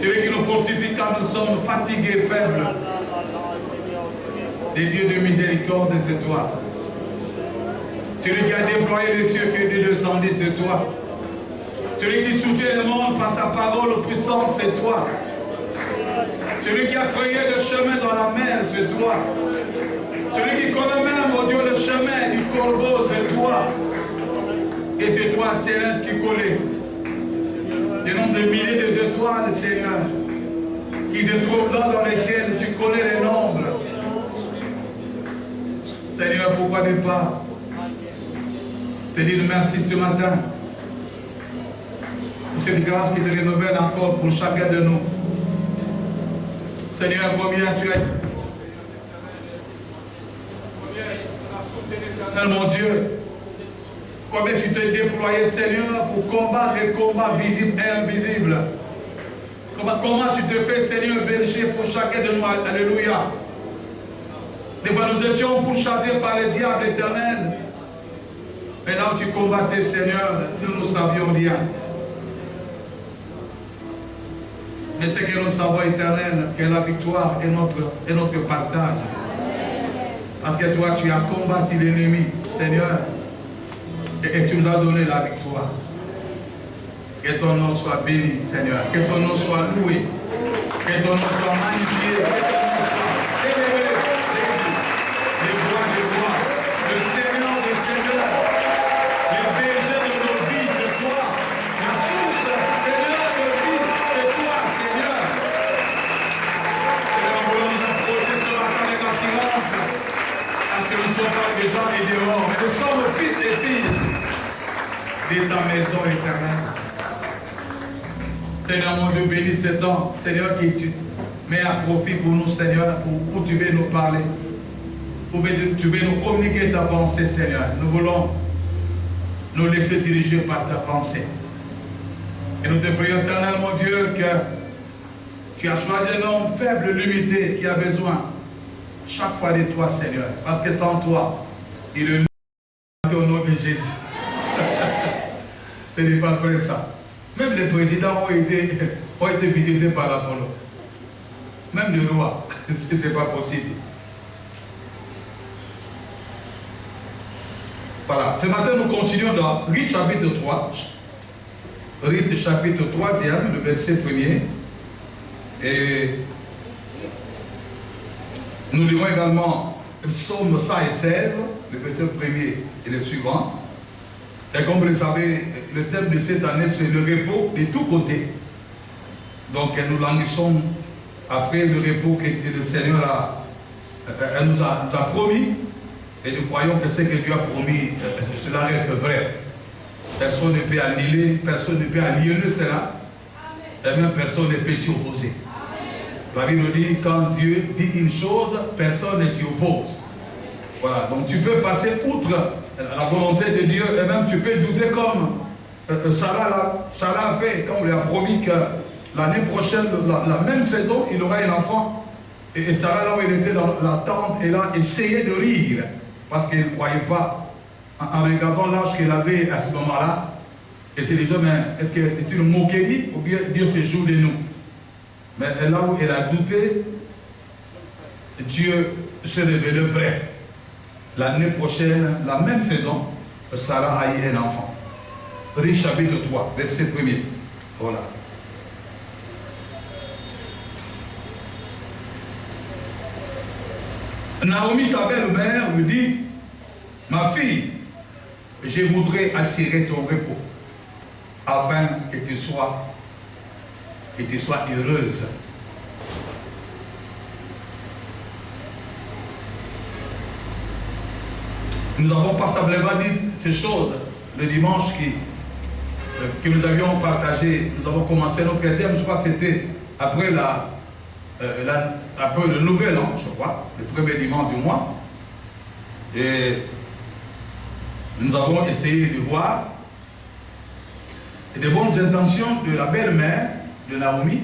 Celui qui nous fortifie quand nous sommes fatigués, faibles. Des dieux de miséricorde, c'est toi. Celui qui a déployé les cieux, que Dieu descendit, c'est toi. Celui qui soutient le monde par sa parole puissante, c'est toi. Celui qui a frayé le chemin dans la mer, c'est toi. Celui qui connaît même, oh Dieu, le chemin du corbeau, c'est toi. Et c'est toi, Seigneur, qui connais des nombres de milliers d'étoiles, Seigneur, qui se trouvent là dans les ciels. Tu connais les nombres. Seigneur, pourquoi ne pas te dire merci ce matin pour cette grâce qui te renouvelle encore pour chacun de nous. Seigneur, combien tu as soutenu mon Dieu, combien tu t'es déployé, Seigneur, pour combattre les combats visibles et invisibles. Comment tu te fais, Seigneur, berger pour chacun de nous. Alléluia. Des fois, nous étions pourchassés par le diable éternel. Mais là où tu combattais, Seigneur, nous savions bien. Mais ce que nous savons éternel, que la victoire est notre partage. Parce que toi, tu as combattu l'ennemi, Seigneur, et tu nous as donné la victoire. Que ton nom soit béni, Seigneur. Que ton nom soit loué. Que ton nom soit magnifié. Que ton nom soit élevé. Les voix des voix. Le Seigneur des seigneurs. Les bergers de nos vies, c'est toi. La source, Seigneur de vie, c'est toi, Seigneur. Seigneur, nous voulons nous approcher ce matin avec assurance. Parce que nous ne sommes pas des gens et dehors, mais nous sommes fils et filles de ta maison éternelle. Seigneur, mon Dieu, bénis ce temps, Seigneur, qui tu mets à profit pour nous, Seigneur, pour tu veux nous parler, pour tu veux nous communiquer ta pensée, Seigneur. Nous voulons nous laisser diriger par ta pensée. Et nous te prions, éternel, mon Dieu, que tu as choisi un homme faible, limité, qui a besoin chaque fois de toi, Seigneur. Parce que sans toi, il est au nom de Jésus. Ce n'est pas vrai ça. Même les présidents ont été visités par l'Apollo. Même le roi, ce n'est pas possible. Voilà. Ce matin, nous continuons dans Rite chapitre 3. Rite chapitre 3, le verset 1er. Et nous lirons également le psaume 116, le verset 1er et le suivant. Et comme vous le savez, le thème de cette année, c'est le repos de tous côtés. Donc nous languissons après le repos que le Seigneur nous a promis. Et nous croyons que ce que Dieu a promis, cela reste vrai. Personne ne peut annuler, personne ne peut aliéner cela. Et même personne ne peut s'y opposer. La Bible dit, quand Dieu dit une chose, personne ne s'y oppose. Voilà, donc tu peux passer outre la volonté de Dieu, et même tu peux douter comme Sarah a fait, comme il a promis que l'année prochaine, la même saison, il aura un enfant. Et Sarah, là où il était dans la tente, elle a essayé de rire, parce qu'elle ne croyait pas, en regardant l'âge qu'elle avait à ce moment-là. Et c'est déjà, mais est-ce que c'est une moquerie ou bien Dieu se joue de nous? Mais là où elle a douté, Dieu se révèle vrai. L'année prochaine, la même saison, Sarah a eu un enfant. Rite chapitre 3, verset 1er. Voilà. Naomi, sa belle-mère, lui dit, ma fille, je voudrais assurer ton repos, afin que tu sois heureuse. Nous avons passablement dit ces choses le dimanche que nous avions partagé. Nous avons commencé notre thème, je crois que c'était après après le nouvel an, je crois, le premier dimanche du mois. Et nous avons essayé de voir les bonnes intentions de la belle-mère de Naomi.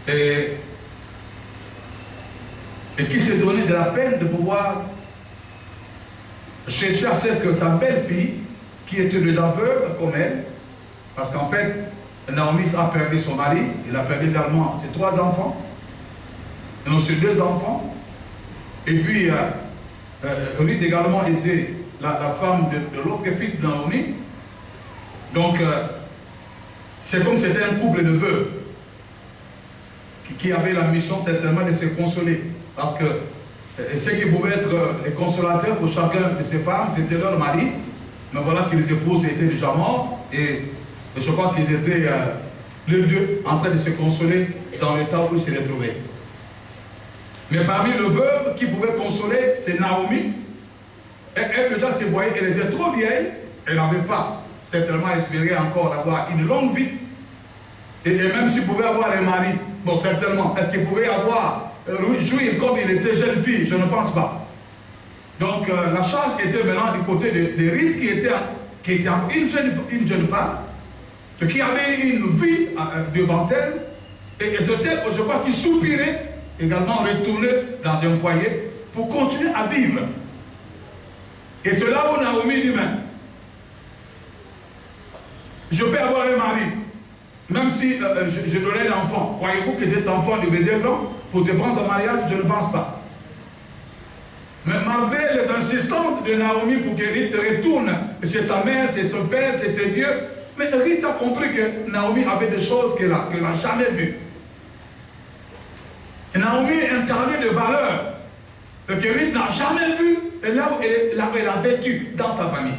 Et qui s'est donné de la peine de pouvoir chercher à ce que sa belle-fille, qui était déjà veuve comme elle, parce qu'en fait, Naomi a perdu son mari, il a perdu également ses 3 enfants, et non ses 2 enfants. Et puis, Ruth également était la femme de l'autre fille de Naomi. Donc, c'est comme c'était un couple de veuves qui avait la mission certainement de se consoler. Parce que ce qui pouvait être les consolateurs pour chacun de ces femmes, c'était leur mari. Mais voilà que les épouses étaient déjà morts et je crois qu'ils étaient les deux en train de se consoler dans le temps où ils se retrouvaient. Mais parmi les veuves qui pouvaient consoler, c'est Naomi. Elle déjà se voyait, elle était trop vieille, elle n'avait pas certainement espéré encore avoir une longue vie. Et même s'il pouvait avoir un mari, bon certainement, est-ce qu'il pouvait avoir jouir comme il était jeune fille? Je ne pense pas. Donc la charge était maintenant du côté de Ruth qui était une jeune femme, qui avait une vie devant elle, et peut-être, je crois qu'il soupirait également retourner dans un foyer pour continuer à vivre. Et c'est là où Naomi dit, mais je peux avoir un mari, même si je donnais l'enfant. Croyez-vous que cet enfant devait être long pour te prendre en mariage? Je ne pense pas. Mais malgré les insistances de Naomi pour que Ruth retourne chez sa mère, chez son père, chez ses dieux, mais Ruth a compris que Naomi avait des choses qu'elle n'a jamais vues. Et Naomi incarnait des valeurs que Ruth n'a jamais vues et là où elle a vécu dans sa famille.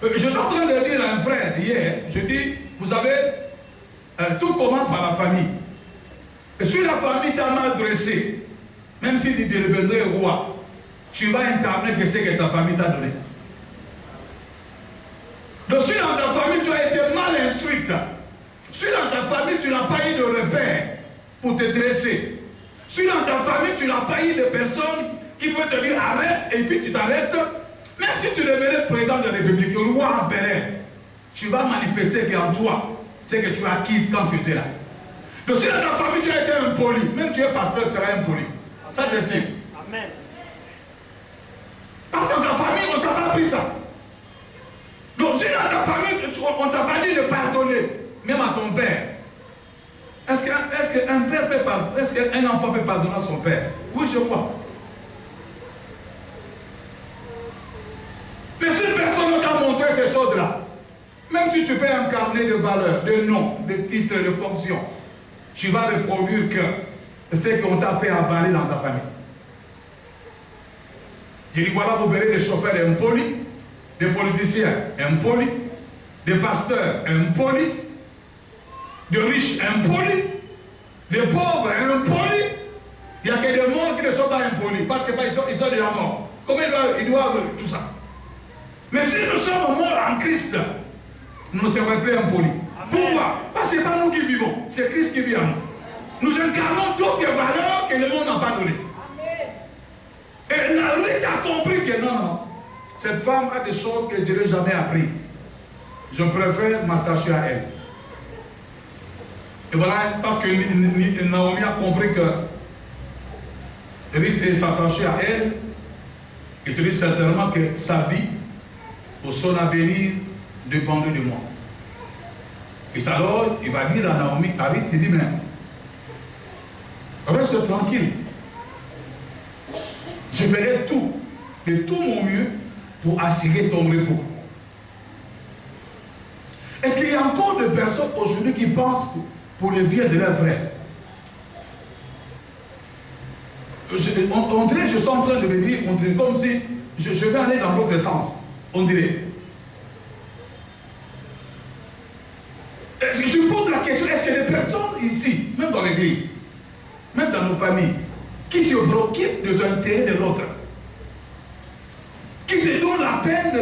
Je suis en train de dire à un frère hier, je dis, vous savez, tout commence par la famille. Et si la famille t'a mal dressé, même si tu deviendrais roi, tu vas incarner ce que ta famille t'a donné. Donc si dans ta famille tu as été mal instruite, si dans ta famille tu n'as pas eu de repères pour te dresser, si dans ta famille tu n'as pas eu de personnes qui peuvent te dire arrête et puis tu t'arrêtes, même si tu devenais président de la République, le roi empereur, tu vas manifester qu'en toi, c'est que tu as acquis quand tu étais là. Donc si dans ta famille tu as été impoli, même tu es pasteur, tu seras impoli. Ça c'est sûr. Amen. Parce que dans ta famille, on ne t'a pas appris ça. Donc si dans ta famille, on ne t'a pas dit de pardonner, même à ton père, est-ce qu'un père peut pardonner? Est-ce qu'un enfant peut pardonner à son père? Oui, je crois. Mais si personne ne t'a montré ces choses-là, même si tu peux incarner de valeurs, de noms, de titres, de fonctions, tu vas reproduire que ce qu'on t'a fait avaler dans ta famille. Je dis voilà, vous verrez des chauffeurs impolis, des politiciens impolis, des pasteurs impolis, des riches impolis, des pauvres impolis. Il n'y a que des morts qui ne sont pas impolis, parce qu'ils sont déjà morts. Comment ils doivent tout ça? Mais si nous sommes morts en Christ, nous ne serons plus impolis. Pourquoi? Parce que ce n'est pas nous qui vivons, c'est Christ qui vit en nous. Nous incarnons d'autres valeurs que le monde n'a pas données. Et Ruth a compris que non, cette femme a des choses que je n'ai jamais apprises. Je préfère m'attacher à elle. Et voilà, parce que Naomi a compris que Ruth s'attachait à elle, il te dit certainement que sa vie, pour son avenir, dépendait de moi. Et alors, il va dire à Naomi, à Ruth, il dit, mais reste tranquille. Je ferai tout, de tout mon mieux, pour assurer ton repos. Est-ce qu'il y a encore des personnes aujourd'hui qui pensent pour le bien de leurs frères? On dirait, je suis en train de me dire, on dirait comme si je vais aller dans l'autre sens. On dirait. Je pose la question, est-ce que les personnes ici, même dans l'église, même dans nos familles, qui se préoccupent de l'intérêt de l'autre, qui se donnent la peine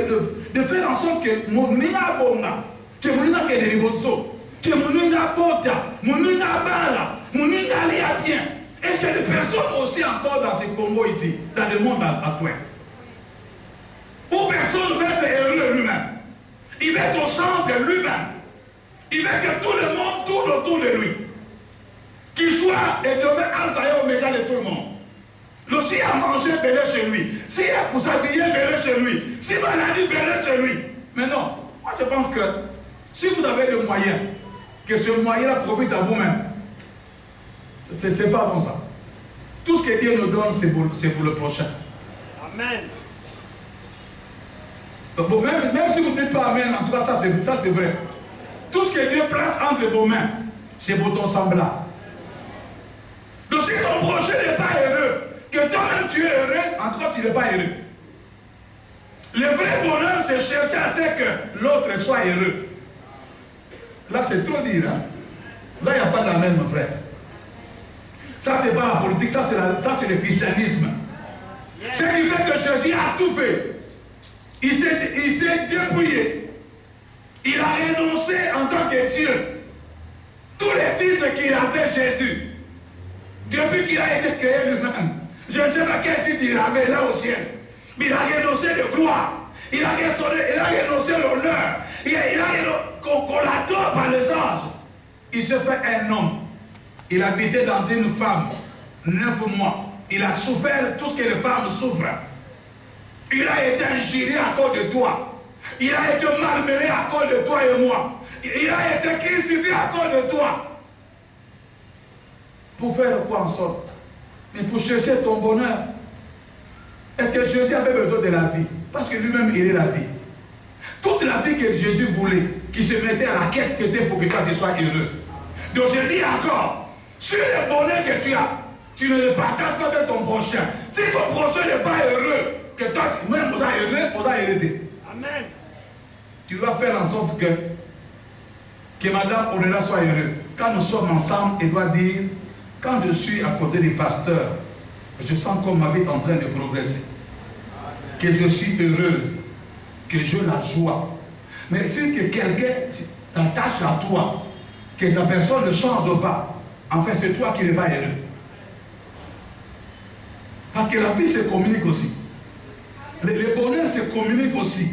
de faire en sorte que mon nina bonga, que mon nina kene riboso, que mon nina bota, mon nina bala, mon nina lia bien. Est-ce qu'il y a des personnes aussi encore dans ce Congo ici, dans le monde à point, où personne ne veut être heureux lui-même? Il veut être au centre lui-même. Il veut que tout le monde tourne autour de lui. Qu'il soit et demeure alpha et oméga de tout le monde. Le s'il a mangé, venez chez lui. S'il a pour s'habiller, venez chez lui. S'il maladie, venez chez lui. Mais non, moi je pense que Si vous avez des moyens, que ce moyen-là profite à vous-même. Ce n'est pas comme ça. Tout ce que Dieu nous donne, c'est pour le prochain. Amen. Bon, même si vous ne dites pas Amen, en tout cas, ça c'est vrai. Tout ce que Dieu place entre vos mains, c'est pour ton semblable. Donc si ton prochain n'est pas heureux, que toi-même tu es heureux, en tout cas tu n'es pas heureux. Le vrai bonheur, c'est chercher à faire que l'autre soit heureux. Là, c'est trop dire. Hein? Là, il n'y a pas d'amen, mon frère. Ça, c'est pas la politique, ça, c'est le christianisme. Ce qui fait que Jésus a tout fait. Il s'est dépouillé. Il a renoncé en tant que Dieu. Tous les titres qu'il avait Jésus, depuis qu'il a été créé lui-même, je ne sais pas quel titre il avait là au ciel, mais il a renoncé de gloire. Il a renoncé l'honneur. Il a renoncé qu'on l'adore par les anges. Il se fait un homme. Il habitait dans une femme 9 mois. Il a souffert tout ce que les femmes souffrent. Il a été injurié à cause de toi. Il a été malmené à cause de toi et moi. Il a été crucifié à cause de toi. Pour faire quoi en sorte? Mais pour chercher ton bonheur. Est-ce que Jésus avait besoin de la vie? Parce que lui-même, il est la vie. Toute la vie que Jésus voulait, qui se mettait à la quête, c'était pour que toi tu sois heureux. Donc je dis encore, sur le bonheur que tu as, tu ne le partages pas avec ton prochain. Si ton prochain n'est pas heureux, que toi, même vous êtes heureux, vous êtes hérité. Amen. Tu dois faire en sorte que Madame Ornella soit heureuse. Quand nous sommes ensemble, elle doit dire, quand je suis à côté du pasteur, je sens comme ma vie est en train de progresser. Que je suis heureuse, que j'ai la joie. Mais si que quelqu'un t'attache à toi, que ta personne ne change pas, en fait c'est toi qui n'es pas heureux. Parce que la vie se communique aussi. Le bonheur se communique aussi.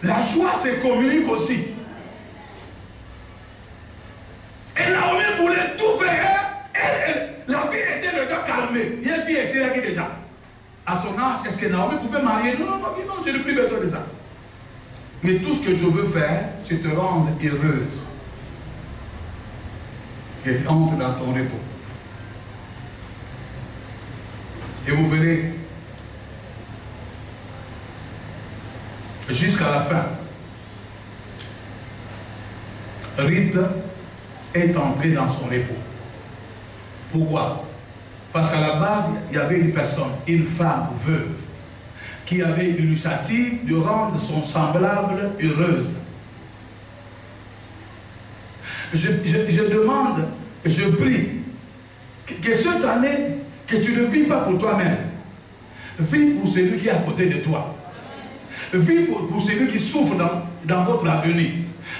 La joie se communique aussi. Et Naomi voulait tout faire. La vie était le gars calmé. Il y a une fille ici là qui est déjà. À son âge, est-ce que Naomi pouvait marier? Non, je n'ai plus besoin de ça. Mais tout ce que je veux faire, c'est te rendre heureuse. Et entre dans ton repos. Et vous verrez, jusqu'à la fin, Ruth est entrée dans son repos. Pourquoi? Parce qu'à la base, il y avait une personne, une femme veuve, qui avait l'initiative de rendre son semblable heureuse. Je demande, je prie, que cette année, que tu ne vis pas pour toi-même. Vis pour celui qui est à côté de toi. Vis pour celui qui souffre dans votre avenir.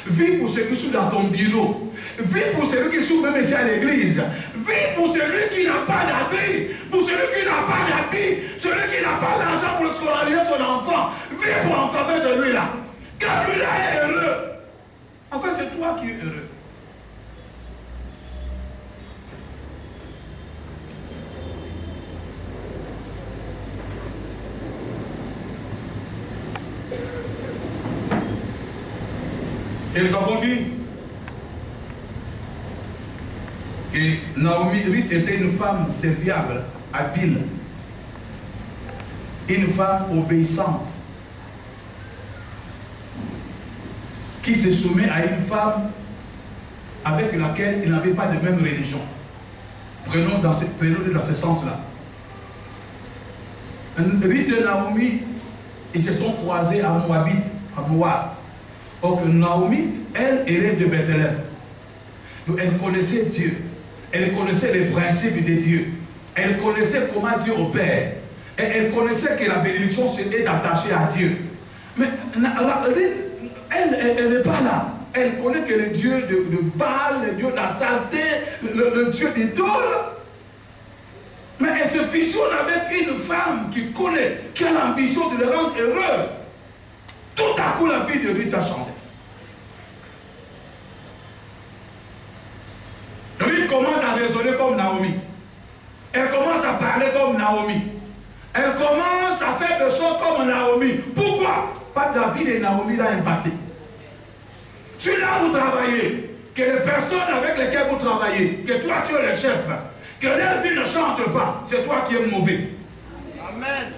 Vis pour celui qui souffre dans ton bureau. Vis pour celui qui souffre même ici à l'église. Vis pour celui qui n'a pas d'abri. Pour celui qui n'a pas d'habit. Celui qui n'a pas d'argent pour scolariser son enfant. Vis pour en faveur de lui là. Car lui là est heureux. En fait, c'est toi qui es heureux. Et comme on dit, et Naomi, Ruth était une femme serviable, habile, une femme obéissante, qui se soumet à une femme avec laquelle il n'avait pas de même religion. Prenons dans ce sens-là. Ruth et Naomi, ils se sont croisés à Moabit, à Moab. Or que Naomi, elle est de Bethléem. Donc elle connaissait Dieu. Elle connaissait les principes de Dieu. Elle connaissait comment Dieu opère. Et elle connaissait que la bénédiction c'était d'attacher à Dieu. Mais elle n'est pas là. Elle connaît que le Dieu de Baal, le Dieu de la saleté, le Dieu d'idole. Mais elle se fusionne avec une femme qui connaît, qui a l'ambition de le rendre heureux. Tout à coup, la vie de Ruth a changé. Ruth commence à raisonner comme Naomi. Elle commence à parler comme Naomi. Elle commence à faire des choses comme Naomi. Pourquoi? Pas la vie de Naomi l'a impacté. Sur là où vous travaillez, que les personnes avec lesquelles vous travaillez, que toi tu es le chef, que leur vie ne change pas, c'est toi qui es mauvais. Amen.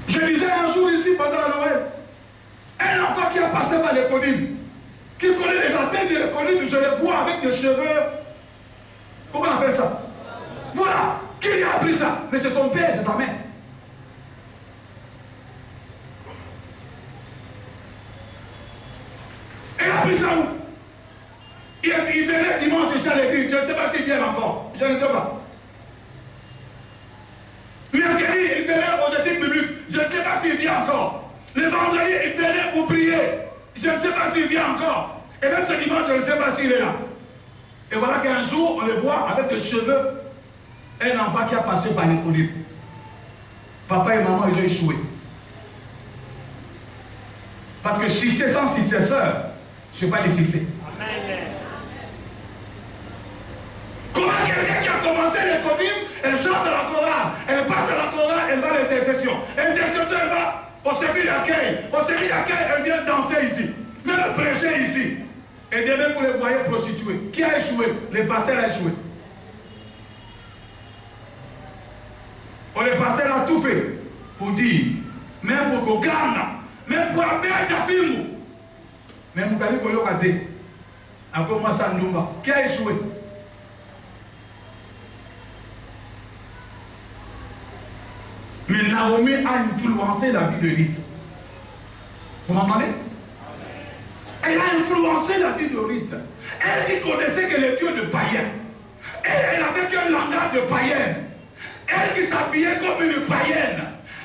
Je disais un jour ici pendant la Noël, un enfant qui a passé par l'économie, qui connaît les appels de l'économie, je les vois avec des cheveux, comment on appelle ça? Voilà, qui lui a appris ça? Mais c'est ton père, c'est ta mère. Il a appris ça où? Il venait dimanche ici à l'église, je ne sais pas s'il vient encore, je ne sais pas. Mercredi, il venait aux études bibliques, je ne sais pas s'il vient encore. Le vendredi, il venait pour prier, je ne sais pas s'il vient encore. Et même ce dimanche, je ne sais pas s'il est là. Et voilà qu'un jour, on le voit avec des cheveux, un enfant qui a passé par l'école. Papa et maman, ils ont échoué. Parce que succès sans successeur, je ne sais pas les succès. Amen. Comment quelqu'un qui a commencé l'économie, elle chante à la chorale, elle passe à la chorale, elle va à l'intercession. L'intercession, elle va au service d'accueil. Au service d'accueil, elle vient danser ici. Même prêcher ici. Et demain, vous les voyez prostituées. Qui a échoué? Les pasteurs ont échoué. Les pasteurs ont tout fait pour dire, même pour Kogana, même pour Abel Tafimu, même pour Kali Koyokate, après moi Sandoumba, qui a échoué? Mais Naomi a influencé la vie de Ruth. Vous m'entendez? Elle a influencé la vie de Ruth. Elle qui connaissait que les dieux de païens. Elle avait qu'un langage de païenne. Elle qui s'habillait comme une païenne.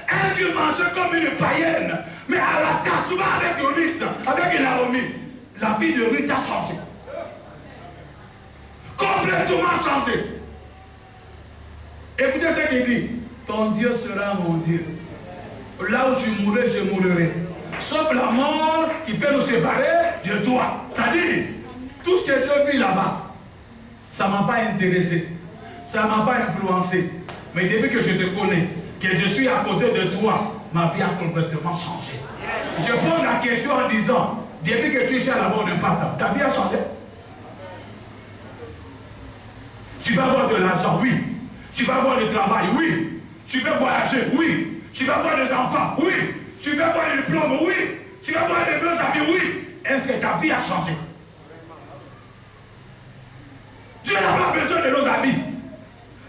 Elle qui mangeait comme une païenne. Mais à la Kassouma avec Ruth, avec Naomi, la vie de Ruth a changé. Complètement changé. Écoutez ce qu'il dit. Ton Dieu sera mon Dieu. Là où tu mourrais, je mourrai. Sauf la mort qui peut nous séparer de toi. C'est-à-dire, tout ce que j'ai vu là-bas, ça ne m'a pas intéressé. Ça ne m'a pas influencé. Mais depuis que je te connais, que je suis à côté de toi, ma vie a complètement changé. Je pose la question en disant, depuis que tu es là-bas, on ne part pas. Ta vie a changé. Tu vas avoir de l'argent, oui. Tu vas avoir du travail, oui. Tu vas voyager, oui. Tu vas avoir des enfants, oui. Tu vas avoir des diplômes, oui. Tu vas avoir des beaux habits, oui. Est-ce que ta vie a changé? Dieu n'a pas besoin de nos habits.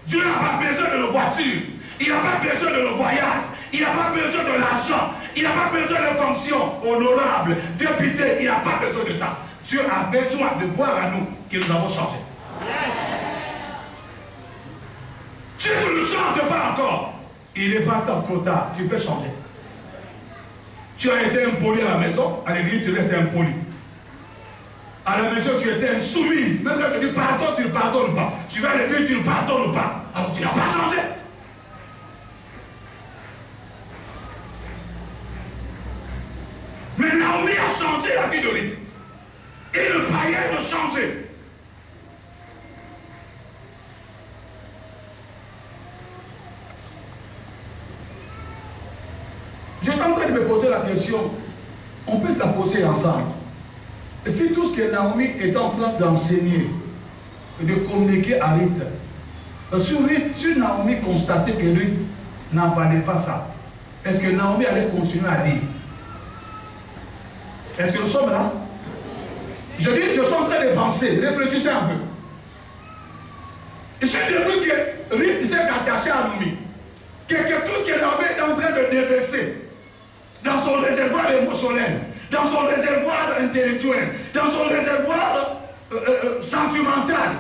Dieu n'a pas besoin de nos voitures. Il n'a pas besoin de nos voyages. Il n'a pas besoin de l'argent. Il n'a pas besoin de fonctions honorables, députés. Il n'a pas besoin de ça. Dieu a besoin de voir à nous que nous avons changé. Yes. Si tu ne changes pas encore, il n'est pas temps trop tard. Tu peux changer. Tu as été impoli à la maison, à l'église, tu restes impoli. À la maison, tu étais insoumise. Même quand tu dis pardon, tu ne pardonnes pas. Tu vas à l'église, tu ne pardonnes pas. Alors tu n'as pas changé. Mais Naomi a changé la vie de Ruth. Et le païen a changé. J'étais en train de me poser la question, on peut la poser ensemble. Et si tout ce que Naomi est en train d'enseigner et de communiquer à Ruth, sur Naomi constatait que Ruth n'en parlait pas ça, est-ce que Naomi allait continuer à dire? Est-ce que nous sommes là? Je dis, je suis en train de penser, réfléchissez un peu. Et c'est depuis que Ruth s'est attaché à Naomi, que tout ce que Naomi est en train de déverser dans son réservoir émotionnel, dans son réservoir intellectuel, dans son réservoir sentimental,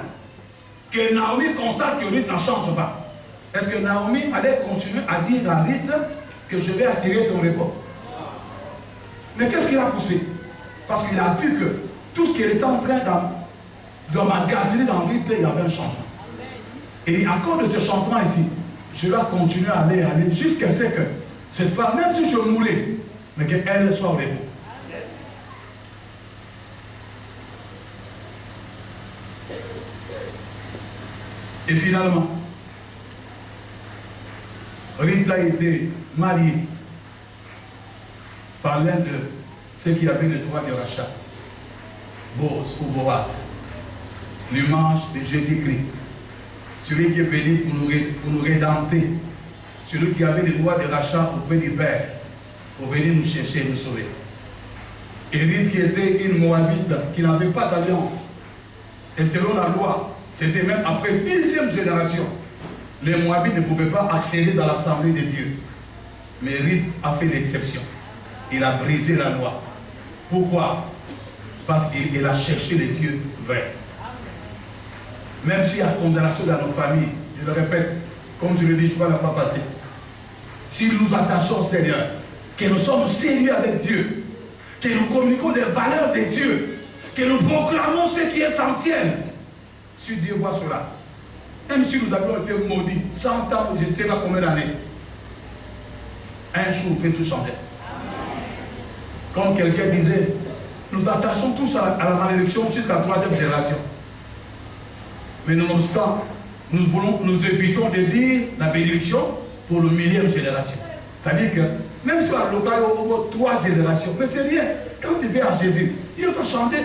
que Naomi constate que Ruth n'en change pas. Est-ce que Naomi allait continuer à dire à Ruth que je vais assurer ton repos? Mais qu'est-ce qu'il a poussé? Parce qu'il a vu que tout ce qu'il était en train d'emmagasiner dans Ruth, il y avait un changement. Et à cause de ce changement ici, je vais continuer à aller jusqu'à ce que cette femme, même si je moulais, mais qu'elle soit au repos. Et finalement, Ruth a été marié par l'un de ceux qui avaient le droit de rachat, Boaz ou Boaz, l'image de Jésus-Christ, celui qui est venu pour nous rédempter, celui qui avait le droit de rachat auprès du Père, pour venir nous chercher et nous sauver. Et lui qui était une Moabite, qui n'avait pas d'alliance, et selon la loi, c'était même après 10e génération, les Moabites ne pouvaient pas accéder dans l'assemblée de Dieu. Mais Ruth a fait l'exception. Il a brisé la loi. Pourquoi? Parce qu'il a cherché le Dieu vrai. Même s'il y a condamnation dans nos familles, je le répète, comme je le dis, je ne vais pas passer. Si nous nous attachons au Seigneur, que nous sommes sérieux avec Dieu, que nous communiquons les valeurs de Dieu, que nous proclamons ce qui est essentiel, si Dieu voit cela, même si nous avions été maudits 100 ans, je ne sais pas combien d'années, un jour peut tout changer. Comme quelqu'un disait, nous attachons tous à la malédiction jusqu'à la 3e génération. Mais nonobstant, nous évitons de dire la bénédiction pour le 1000e génération. C'est-à-dire que même si on a l'occasion au 3 générations, mais c'est rien. Quand tu viens à Jésus, il t'a changé.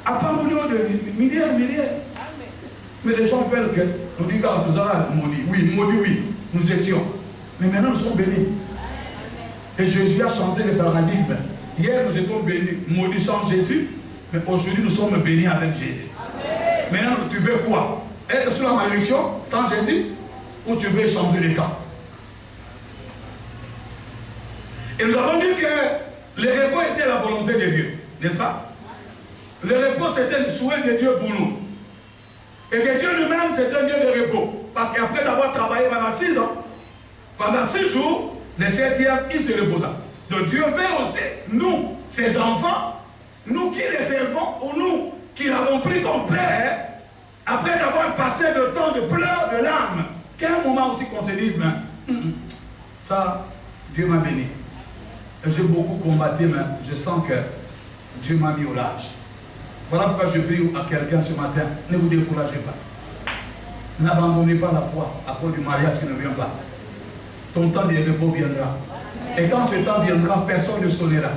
À part au niveau de milliers. Mais les gens veulent que nous disions, nous allons maudits. Oui, maudits, oui, nous étions. Mais maintenant, nous sommes bénis. Et Jésus a changé le paradigme. Hier, nous étions bénis, maudits sans Jésus, mais aujourd'hui, nous sommes bénis avec Jésus. Maintenant, tu veux quoi? Être sous la malédiction, sans Jésus, ou tu veux changer les camps? Et nous avons dit que le repos était la volonté de Dieu, n'est-ce pas? Le repos, c'était le souhait de Dieu pour nous. Et que Dieu lui-même, c'est un Dieu de repos. Parce qu'après avoir travaillé pendant 6 ans, pendant 6 jours, le 7e, il se reposa. Donc Dieu veut aussi, nous, ses enfants, nous qui les servons, ou nous qui l'avons pris comme père, après avoir passé le temps de pleurs de larmes, qu'à un moment aussi qu'on se dise, ça, Dieu m'a béni. J'ai beaucoup combattu, mais je sens que Dieu m'a mis au large. Voilà pourquoi je prie à quelqu'un ce matin, ne vous découragez pas. N'abandonnez pas la foi à cause du mariage qui ne vient pas. Ton temps de repos viendra. Et quand ce temps viendra, personne ne sonnera.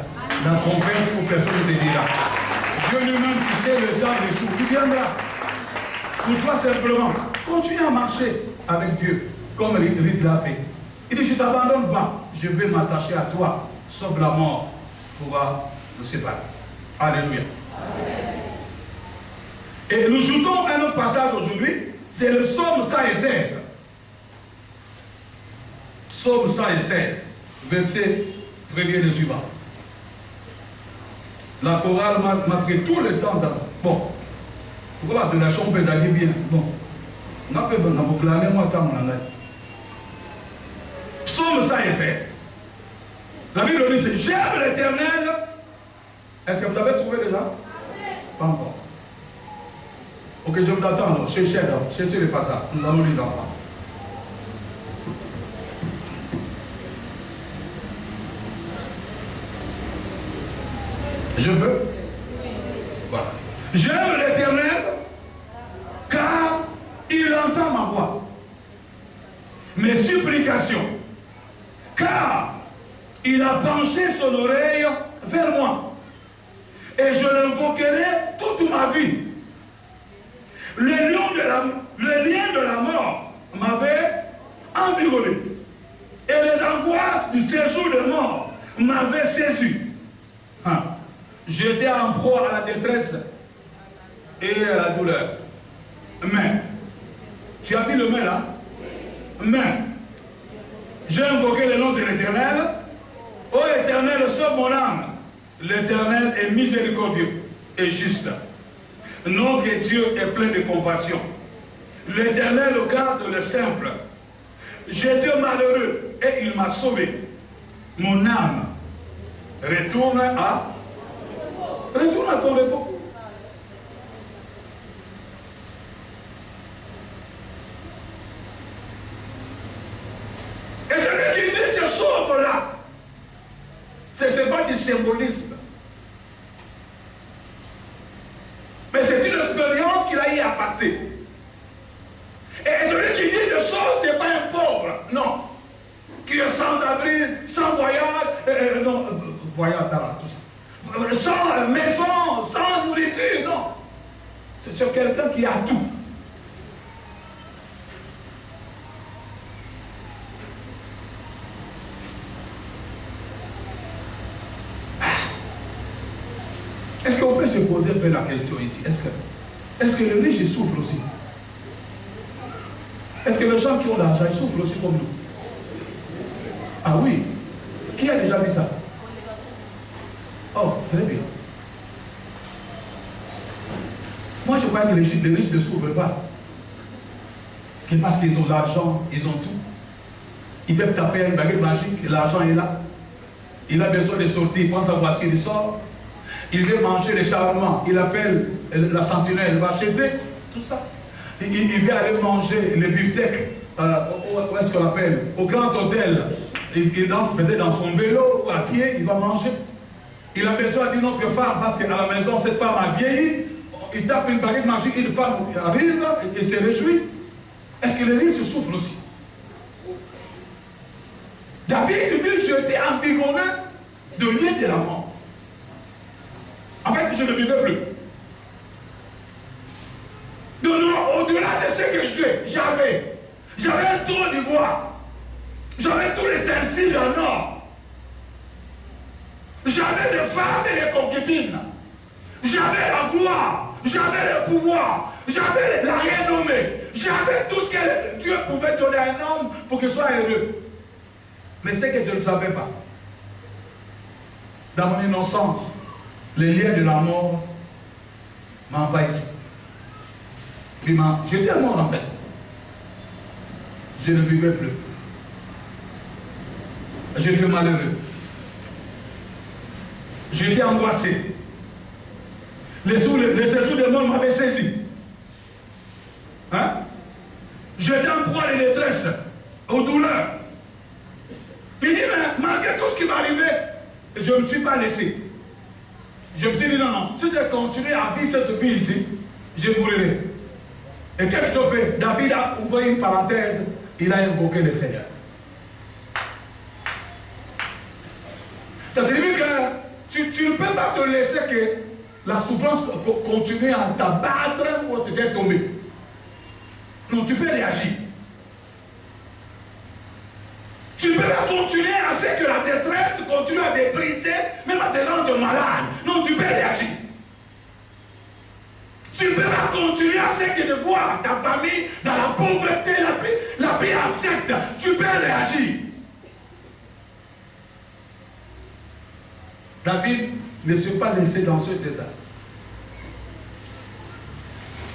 Dans ton père, personne ne te dira. Dieu lui-même qui sait le temps et tout, tu viendras. Pour toi simplement, continue à marcher avec Dieu, comme Ruth l'a fait. Il dit, je ne t'abandonne pas, je vais m'attacher à toi, sauf la mort pourra nous séparer. Alléluia. Amen. Et nous joutons un autre passage aujourd'hui, c'est le psaume 116. Psaume 116, verset 1er et suivant. La chorale m'a pris tout le temps. Bon, voilà, de la chambre peut aller bien. Bon, on a fait vous clamer moi tant mon année. Psaume 116. La Bible dit, j'aime l'Éternel. Est-ce que vous avez trouvé déjà? Pas encore. Ok, je vous attends, cherchez le passage. Nous allons lire ensemble. Je peux? Voilà. J'aime l'Éternel, car il entend ma voix, mes supplications, car il a penché son oreille vers moi, et je l'invoquerai toute ma vie. Le lien de la mort m'avait environné, et les angoisses du séjour de mort m'avaient saisi. J'étais en proie à la détresse et à la douleur. Mais, tu as vu le mais là? Mais, j'ai invoqué le nom de l'Éternel. Ô Éternel, sauve mon âme. L'Éternel est miséricordieux et juste. Notre Dieu est plein de compassion. L'Éternel garde le simple. J'étais malheureux et il m'a sauvé. Mon âme retourne à ton repos. Et celui qui dit ces choses-là, ce n'est pas du symbolisme. Mais c'est une expérience qu'il a eu à passer. Et celui qui dit des choses, ce n'est pas un pauvre, non. Qui est voyant talent, tout ça. Sans maison, sans nourriture, non. C'est quelqu'un qui a tout. Est-ce qu'on peut se poser un peu la question ici? Est-ce que les riches souffrent aussi? Est-ce que les gens qui ont l'argent, ils souffrent aussi comme nous? Ah oui. Qui a déjà vu ça? Oh, très bien. Moi, je crois que les riches ne souffrent pas. Que parce qu'ils ont l'argent, ils ont tout. Ils peuvent taper une baguette magique, l'argent est là. Il a besoin de sortir, il prend sa voiture, il sort. Il veut manger les charmants, il appelle la sentinelle, il va acheter tout ça. Il veut aller manger les beefsteaks, où est-ce qu'on appelle? Au grand hôtel. Il entre peut-être dans son vélo ou à pied, il va manger. Il a besoin d'une autre femme parce qu'à la maison, cette femme a vieilli. Il tape une baguette magique, une femme arrive et se réjouit. Est-ce que les riches souffrent aussi? David lui jeter en bigonnant de lieu de la mort. En fait, je ne vivais plus. Non, au-delà de ce que j'avais un trône d'ivoire. J'avais tous les ustensiles en or. J'avais des femmes et des concubines. J'avais la gloire. J'avais le pouvoir. J'avais la renommée. J'avais tout ce que Dieu pouvait donner à un homme pour qu'il soit heureux. Mais c'est que je ne savais pas. Dans mon innocence, les liens de la mort m'envahissent. J'étais mort en fait. Je ne vivais plus. J'étais malheureux. J'étais angoissé. Les séjours de mort m'avaient saisi. Hein? J'étais en proie de détresse, aux douleurs. Il dit, mais malgré tout ce qui m'arrivait, je ne me suis pas laissé. Je me suis dit, non, si je continue à vivre cette vie ici, je mourrai. Et qu'est-ce que je fais? David a ouvert une parenthèse, il a invoqué le Seigneur. Ça signifie que tu ne peux pas te laisser que la souffrance continue à t'abattre ou à te faire tomber. Non, tu peux réagir. Tu ne peux pas continuer à ce que la détresse continue à débriser, même à te rendre malade. Non, tu peux réagir. Tu ne peux pas continuer à ce que de voir ta famille dans la pauvreté, la vie abjecte. Tu peux réagir. David ne s'est pas laissé dans cet état.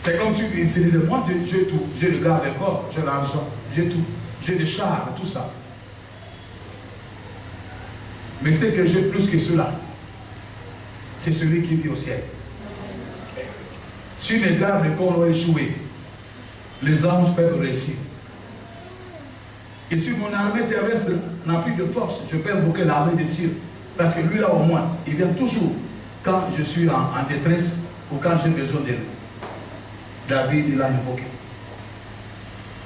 C'est comme si il s'est dit, moi j'ai tout, j'ai le garde corps, j'ai l'argent, j'ai tout, j'ai les chars, tout ça. Mais ce que j'ai plus que cela, c'est celui qui vit au ciel. Si mes gardes corps ont échoué, les anges peuvent réussir. Et si mon armée terrestre n'a plus de force, je peux invoquer l'armée des cieux. Parce que lui là au moins, il vient toujours quand je suis en détresse ou quand j'ai besoin de lui. David, il a invoqué.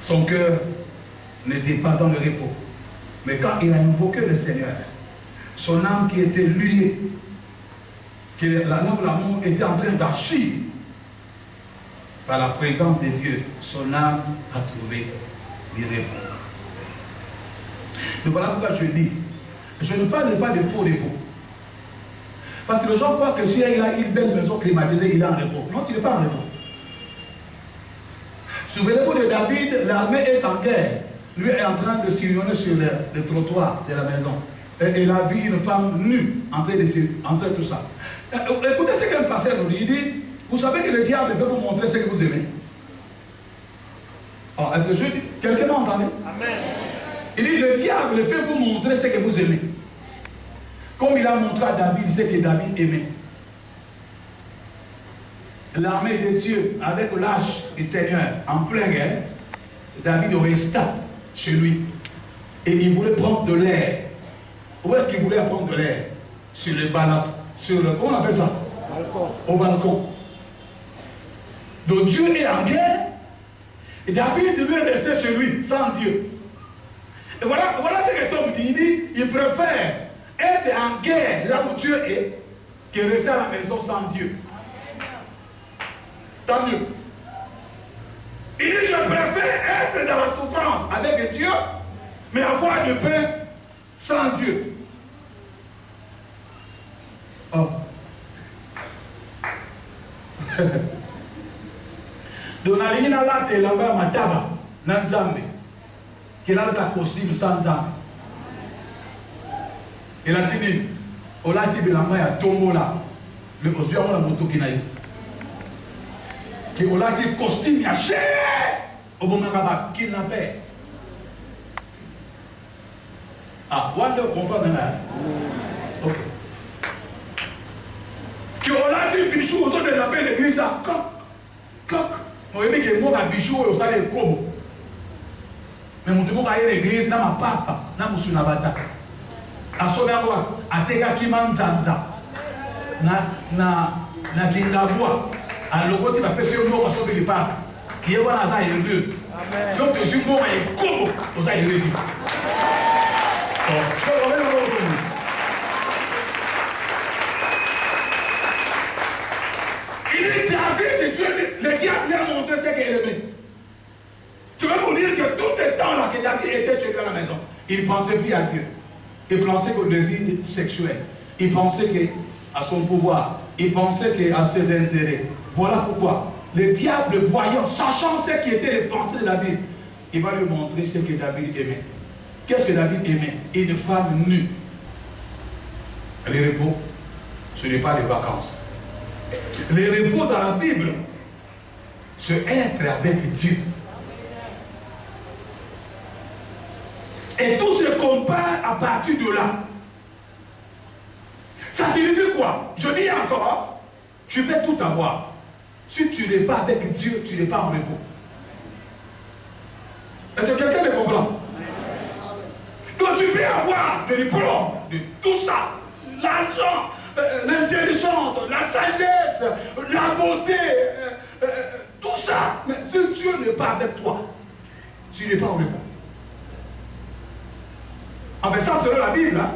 Son cœur n'était pas dans le repos. Mais quand il a invoqué le Seigneur, son âme qui était liée, que la mort était en train d'archiver, par la présence de Dieu, son âme a trouvé du repos. Donc voilà pourquoi je dis, je ne parle pas de faux repos. Parce que les gens croient que si il a une belle maison climatisée, il est en repos. Non, il n'est pas en repos. Souvenez-vous de David, l'armée est en guerre. Lui est en train de sillonner sur le trottoir de la maison. Et il a vu une femme nue en train de tout ça. Écoutez ce qu'un pasteur nous dit. Il dit, vous savez que le diable peut vous montrer ce que vous aimez. Oh, est-ce que quelqu'un m'a entendu? Amen. Il dit, le diable peut vous montrer ce que vous aimez. Comme il a montré à David ce que David aimait. L'armée de Dieu, avec l'âge du Seigneur en pleine guerre, David resta chez lui. Et il voulait prendre de l'air. Où est-ce qu'il voulait prendre de l'air? Sur le balcon. Comment on appelle ça? Balcon. Au balcon. Donc Dieu est en guerre. Et David devait rester chez lui, sans Dieu. Et voilà ce que Tom dit. Il dit, il préfère être en guerre là où Dieu est que rester à la maison sans Dieu. Tant mieux. Il dit, je préfère être dans la souffrance avec Dieu, mais avoir de pain sans Dieu. Oh. Donc, la ligne là, tu es là-bas, ma taba, Nanzambe, qui est là, ta costume sans âme. Et la fini, on l'a dit, il y a tombeau là, le costume, on a moto qui n'a eu. Qui on l'a dit, costume, il y a cher, au moment où il n'a pas. Ah, on doit comprendre là. Ok. Qui on l'a dit, bichou, autour de la paix, l'église, ça, coq. On a dit que moi, ma bichou, on s'est dit, comme. Mais mon démon, il y a l'église, dans ma papa, dans mon sunabata. À son endroit, à Tega Kimanzanza, na Kingabua, à l'ogo, tu vas faire ce mot à son pays pas. Qui est bon à ça, il est deux. Donc, je suis bon à y comme, pour ça, il est deux. Il est David de Dieu, le diable lui a montré ce qu'il aimait. Tu veux vous dire que tout le temps là que David était chez lui à la maison, il ne pensait plus à Dieu. Il pensait qu'au désir sexuel. Il pensait à son pouvoir. Il pensait à ses intérêts. Voilà pourquoi le diable voyant, sachant ce qui était les pensées de David, il va lui montrer ce que David aimait. Qu'est-ce que David aimait? Une femme nue. Les repos, ce n'est pas les vacances. Les repos dans la Bible, c'est être avec Dieu. Et tout se compare à partir de là. Ça signifie quoi? Je dis encore, tu peux tout avoir. Si tu n'es pas avec Dieu, tu n'es pas en repos. Est-ce que quelqu'un me comprend? Donc tu peux avoir de diplômes, de tout ça, l'argent, l'intelligence, la sagesse, la beauté, tout ça. Mais si Dieu n'est pas avec toi, tu n'es pas en repos. Ah ben ça selon la Bible, hein?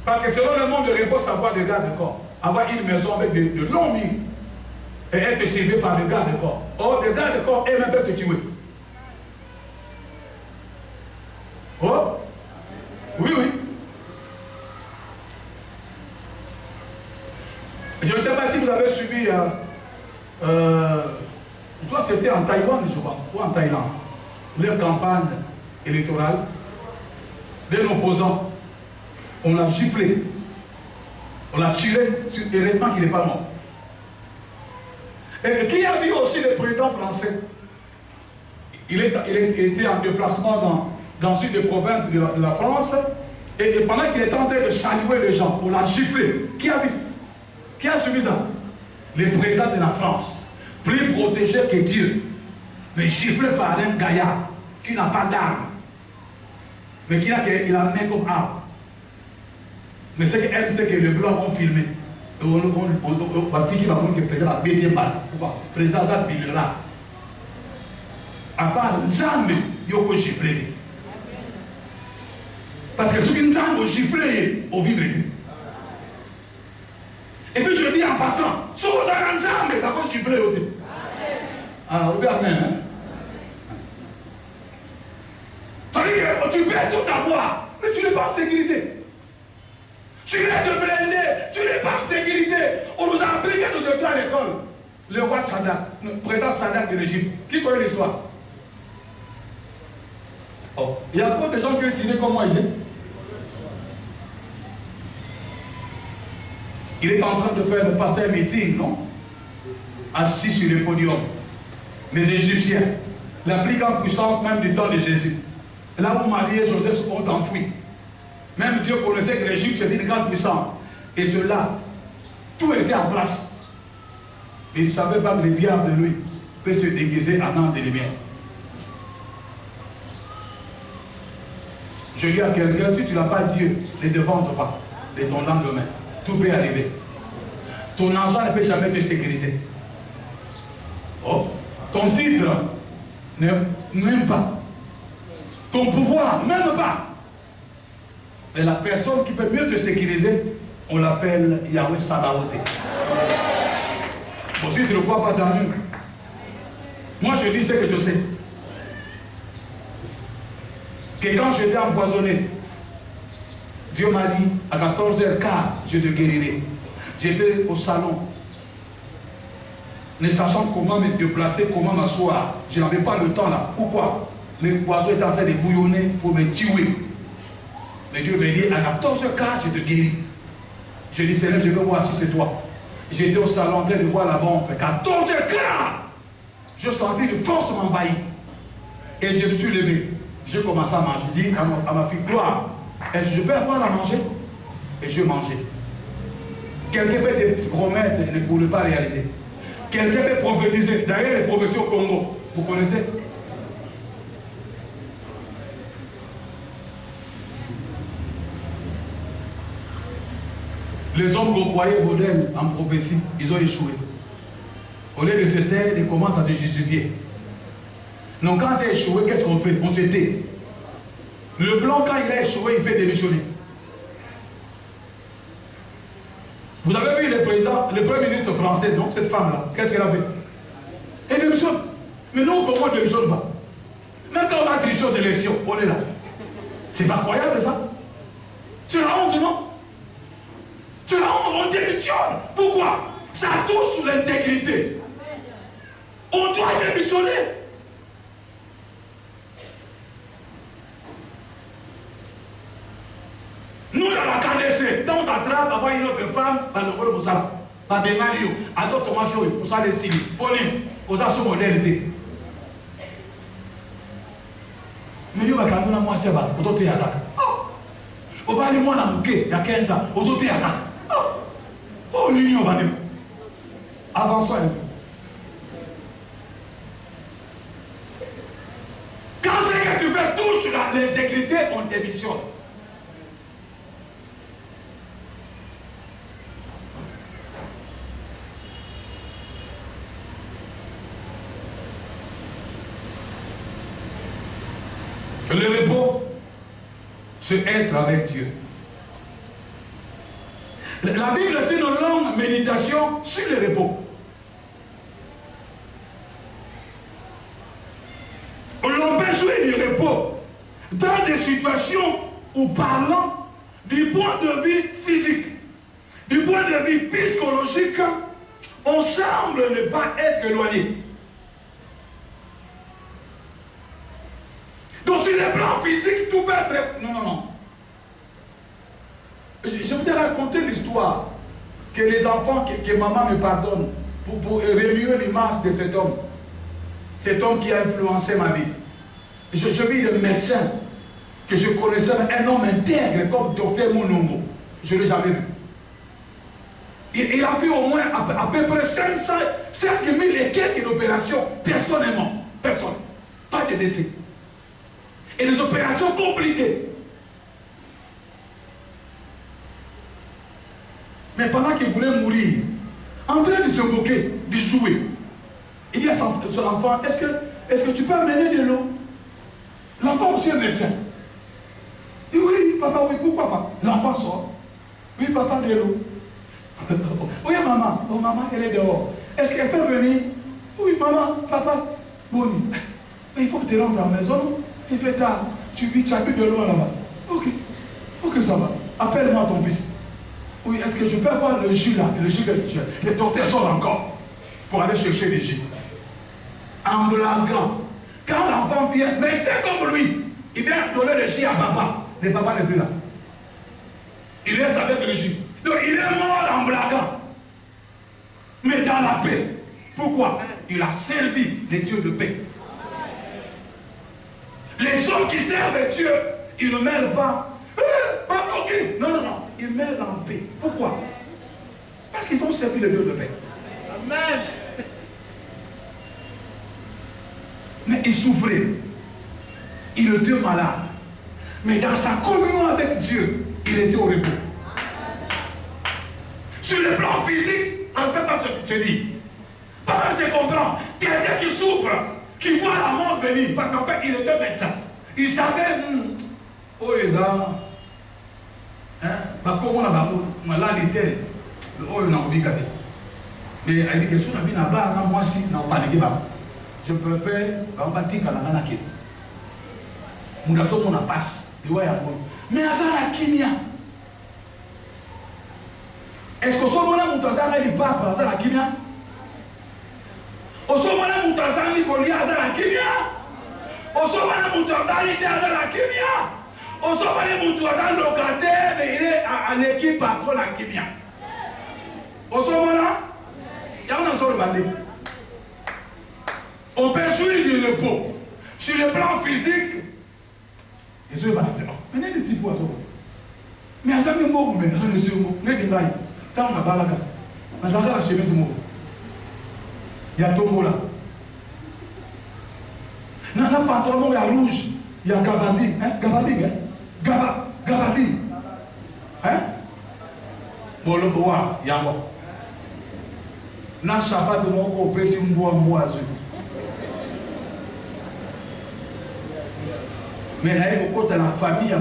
Parce que selon le monde de repos, c'est avoir des garde-corps. Avoir une maison avec de longs murs et être servi par des garde-corps. Or, les garde-corps eux-mêmes peuvent te tuer. Oh? Oui, oui. Je ne sais pas si vous avez suivi, toi c'était en Taïwan, je crois, ou en Thaïlande, leur campagne électorale. D'un opposant, on l'a giflé, on l'a tué, heureusement qu'il n'est pas mort. Et qui a vu aussi le président français? Il était en déplacement dans une des provinces de la France, et pendant qu'il était en train de saluer les gens, on l'a giflé. Qui a vu? Qui a suivi ça? Le président de la France, plus protégé que Dieu, mais giflé par un gaillard qui n'a pas d'armes. Mais il a mis comme arme. Mais ce qu'elle c'est que les Blancs ont filmé. On va dire qu'il va que le président a bien battu. Pourquoi? Le président a filmé là. À part Nzambe, il y a giflé. Parce que tout qui Nzambe giflé, au vivre. Et puis je dis en passant, si vous avez Nzambe, il va giflé. Ah, regardez, hein? Tu peux tout avoir, mais tu n'es pas en sécurité. Tu viens de blender, tu n'es pas en sécurité. On nous a appris que nous étions à l'école. Le roi Sadat, le président Sadat de l'Égypte. Qui connaît l'histoire? Oh. Il y a beaucoup de gens qui ont tiré comment il est. Il est en train de faire passer un meeting, non? Assis sur le podium. Les Égyptiens, la plus grande puissance même du temps de Jésus. Là où Marie et Joseph se sont enfouis. Même Dieu connaissait que l'Égypte c'était une grande puissance. Et cela, tout était en place. Et il ne savait pas que le diable, lui, peut se déguiser en ange de lumière. Je dis à quelqu'un, si tu n'as pas Dieu, ne te vante pas de ton lendemain. Tout peut arriver. Ton argent ne peut jamais te sécuriser. Oh, ton titre, même pas. Ton pouvoir, même pas. Et la personne qui peut mieux te sécuriser, on l'appelle Yahweh Sabaoth. Bon, si tu ne crois pas dans nous, moi je dis ce que je sais. Que quand j'étais empoisonné, Dieu m'a dit, à 14h15, je te guérirai. J'étais au salon, ne sachant comment me déplacer, comment m'asseoir. Je n'avais pas le temps là. Pourquoi? Le poison était en train de bouillonner pour me tuer. Mais Dieu me dit, à 14h15, je te guéris. Je dis, Seigneur, je veux voir si c'est toi. J'étais au salon en train de voir la bombe. 14h15, je sentis une force m'envahir. Et je me suis levé. J'ai commencé à manger. Je dis à ma fille, Gloire, est-ce que je peux avoir à manger? Et je mangeais. Quelqu'un peut te promettre et ne pourrait pas réaliser. Quelqu'un peut prophétiser. D'ailleurs, les prophéties au Congo, vous connaissez? Les hommes qu'on croyait modèles en prophétie, ils ont échoué. Au lieu de se taire, ils commencent à se justifier. Donc quand il a échoué, qu'est-ce qu'on fait? On se tait. Le blanc, quand il a échoué, il fait démissionner. Vous avez vu le président, le premier ministre français, donc cette femme-là, qu'est-ce qu'elle a fait? Elle démissionne. Mais nous, pourquoi on ne démissionne pas? Même quand on a triché aux élections, on est là. C'est pas croyable ça? C'est la honte, non? C'est la honte, on démissionne. Pourquoi? Ça touche sur l'intégrité. On doit démissionner. Nous, dans la KDC, quand on t'attrape avant une autre femme, dans le rôle de ça, dans des manières, à d'autres manières, pour ça, les civils, police, pour ça, son modalité. Mais il y a un cadeau, moi, c'est pas, pour d'autres, il y a un au bas de moi, il y a 15 ans, aux autres, il y a 4. Oh, l'union va dire. Avant ça, quand c'est que tu fais touche l'intégrité, on démissionne. Le repos, c'est être avec Dieu. La Bible est une longue méditation sur le repos. On peut jouer du repos dans des situations où parlant du point de vue physique, du point de vue psychologique, on semble ne pas être éloigné. Donc sur le plan physique, tout peut être... Non. Je voudrais raconter l'histoire que les enfants, que maman me pardonne, pour remuer l'image de cet homme. Cet homme qui a influencé ma vie. Je vis le médecin que je connaissais, un homme intègre comme Dr Mounongo. Je ne l'ai jamais vu. Il a fait au moins à peu près 5 000 et quelques opérations personnellement. Personne. Pas de décès. Et des opérations compliquées. Mais pendant qu'il voulait mourir, en train de se moquer, de jouer, il dit à son enfant, est-ce que tu peux amener de l'eau? L'enfant aussi est médecin. Il dit, oui, papa, oui, pourquoi pas? L'enfant sort. Oui, papa, de l'eau. Oui, maman. Oh, maman, elle est dehors. Est-ce qu'elle peut venir? Oui, maman, papa. Bon, il faut que tu rentres à la maison. Il fait tard. Tu as bu de l'eau là-bas. Ok, ça va. Appelle-moi ton fils. Oui, est-ce que je peux avoir le jus là? Le jus, les docteurs sortent encore pour aller chercher le jus. En blaguant. Quand l'enfant vient, mais c'est comme lui. Il vient donner le jus à papa. Le papa n'est plus là. Il reste avec le jus. Donc il est mort en blaguant. Mais dans la paix. Pourquoi? Il a servi les dieux de paix. Les hommes qui servent Dieu, ils ne mêlent pas. Non. Ils mêlent en paix. Pourquoi? Parce qu'ils ont servi le Dieu de paix. Amen. Mais il souffrait. Il était malade. Mais dans sa communion avec Dieu, il était au repos. Sur le plan physique, on ne peut pas se dire. Pas se comprendre. Quelqu'un qui souffre, qui voit la mort venir, parce qu'en fait, il était médecin. Il savait, oh là, comment on a là l'été, on a oublié. Mais il dit que si on a bien là-bas, moi aussi, on n'a pas de débat. Je préfère, on va dire qu'on a un acquis. On a tout le monde passe. Mais à ça, la kimia. Est-ce que ce moment-là, on a dit pas à ça, la kimia? Au moment-là, on a dit qu'on a la kimia. Au moment-là, on a dit la kimia. Au moment-là, on a dit locataire, mais il est à l'équipe pour la kimia. Au moment-là, il y a un seul bandit. On peut jouir du repos. Sur le plan physique, et je vais dire, mais il y a des petits poissons. Mais il y a des mots, mais il y a des mots. Il y a des mots. Tant ma balaga. Mais dans la chemise, il y a Tombo là. Dans le pantalon, il y a rouge. Il y a Gababi. Gababi, hein? Gababi. Hein? Bon, le bois, il y a moi. Dans le chapat de mon corps, c'est un bois moiseux. Mais là, il y a la famille, il y a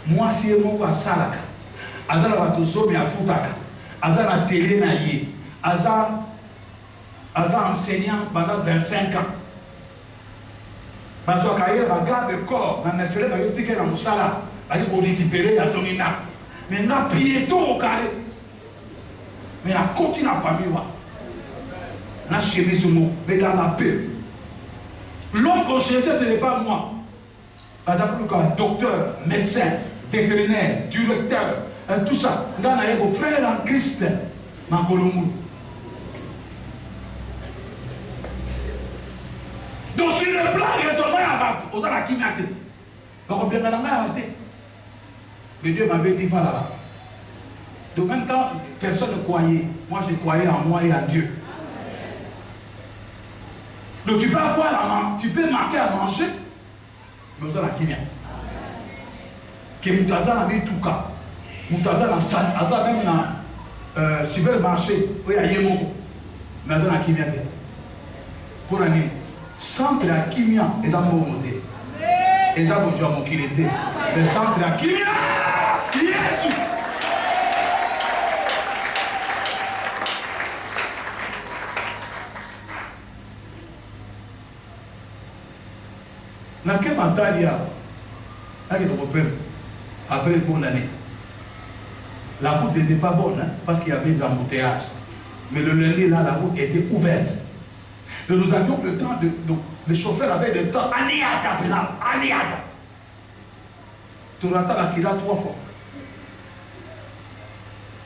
moi, si je suis à Salaka, à la Zomi à Futaka, à la télé, à la enseignant pendant 25 ans. Parce que il y a un garde de corps, dans le célèbre, il y a un sala, il y a un récupéré, il y a un mais il y a un piéton au carré. Mais la continue la famille, il y a un chemise, mais dans la paix. L'homme qu'on cherchait, ce n'est pas moi. Par exemple, docteur, médecin, vétérinaire, directeur, tout ça. Là, il y a vos frères en Christ, dans Colombo. Donc, sur le plan raisonnement, on a la kimate. Donc, on vient de la main. Mais Dieu m'avait dit, voilà là. De même temps, personne ne croyait. Moi, je croyais en moi et en Dieu. Donc, tu peux avoir la main, tu peux marquer à manger, mais on a la kimate. Que Moutaza a mis tout cas. Moutaza a même dans le supermarché, où il y a Yémo. Mais on a la kimate. Pour la nuit. Centre la kimia est dans mon modèle. Et dans mon job, qui était. Le centre la kimia. Jésus. Dans quel mental il y a? Après pour l'année. La route n'était pas bonne, hein, parce qu'il y avait de l'embouteillage. Mais le lundi, là, la route était ouverte. Et nous avions le temps le chauffeur avait le temps. Aniaka, Aniaka. Tu ratas la tira 3 fois.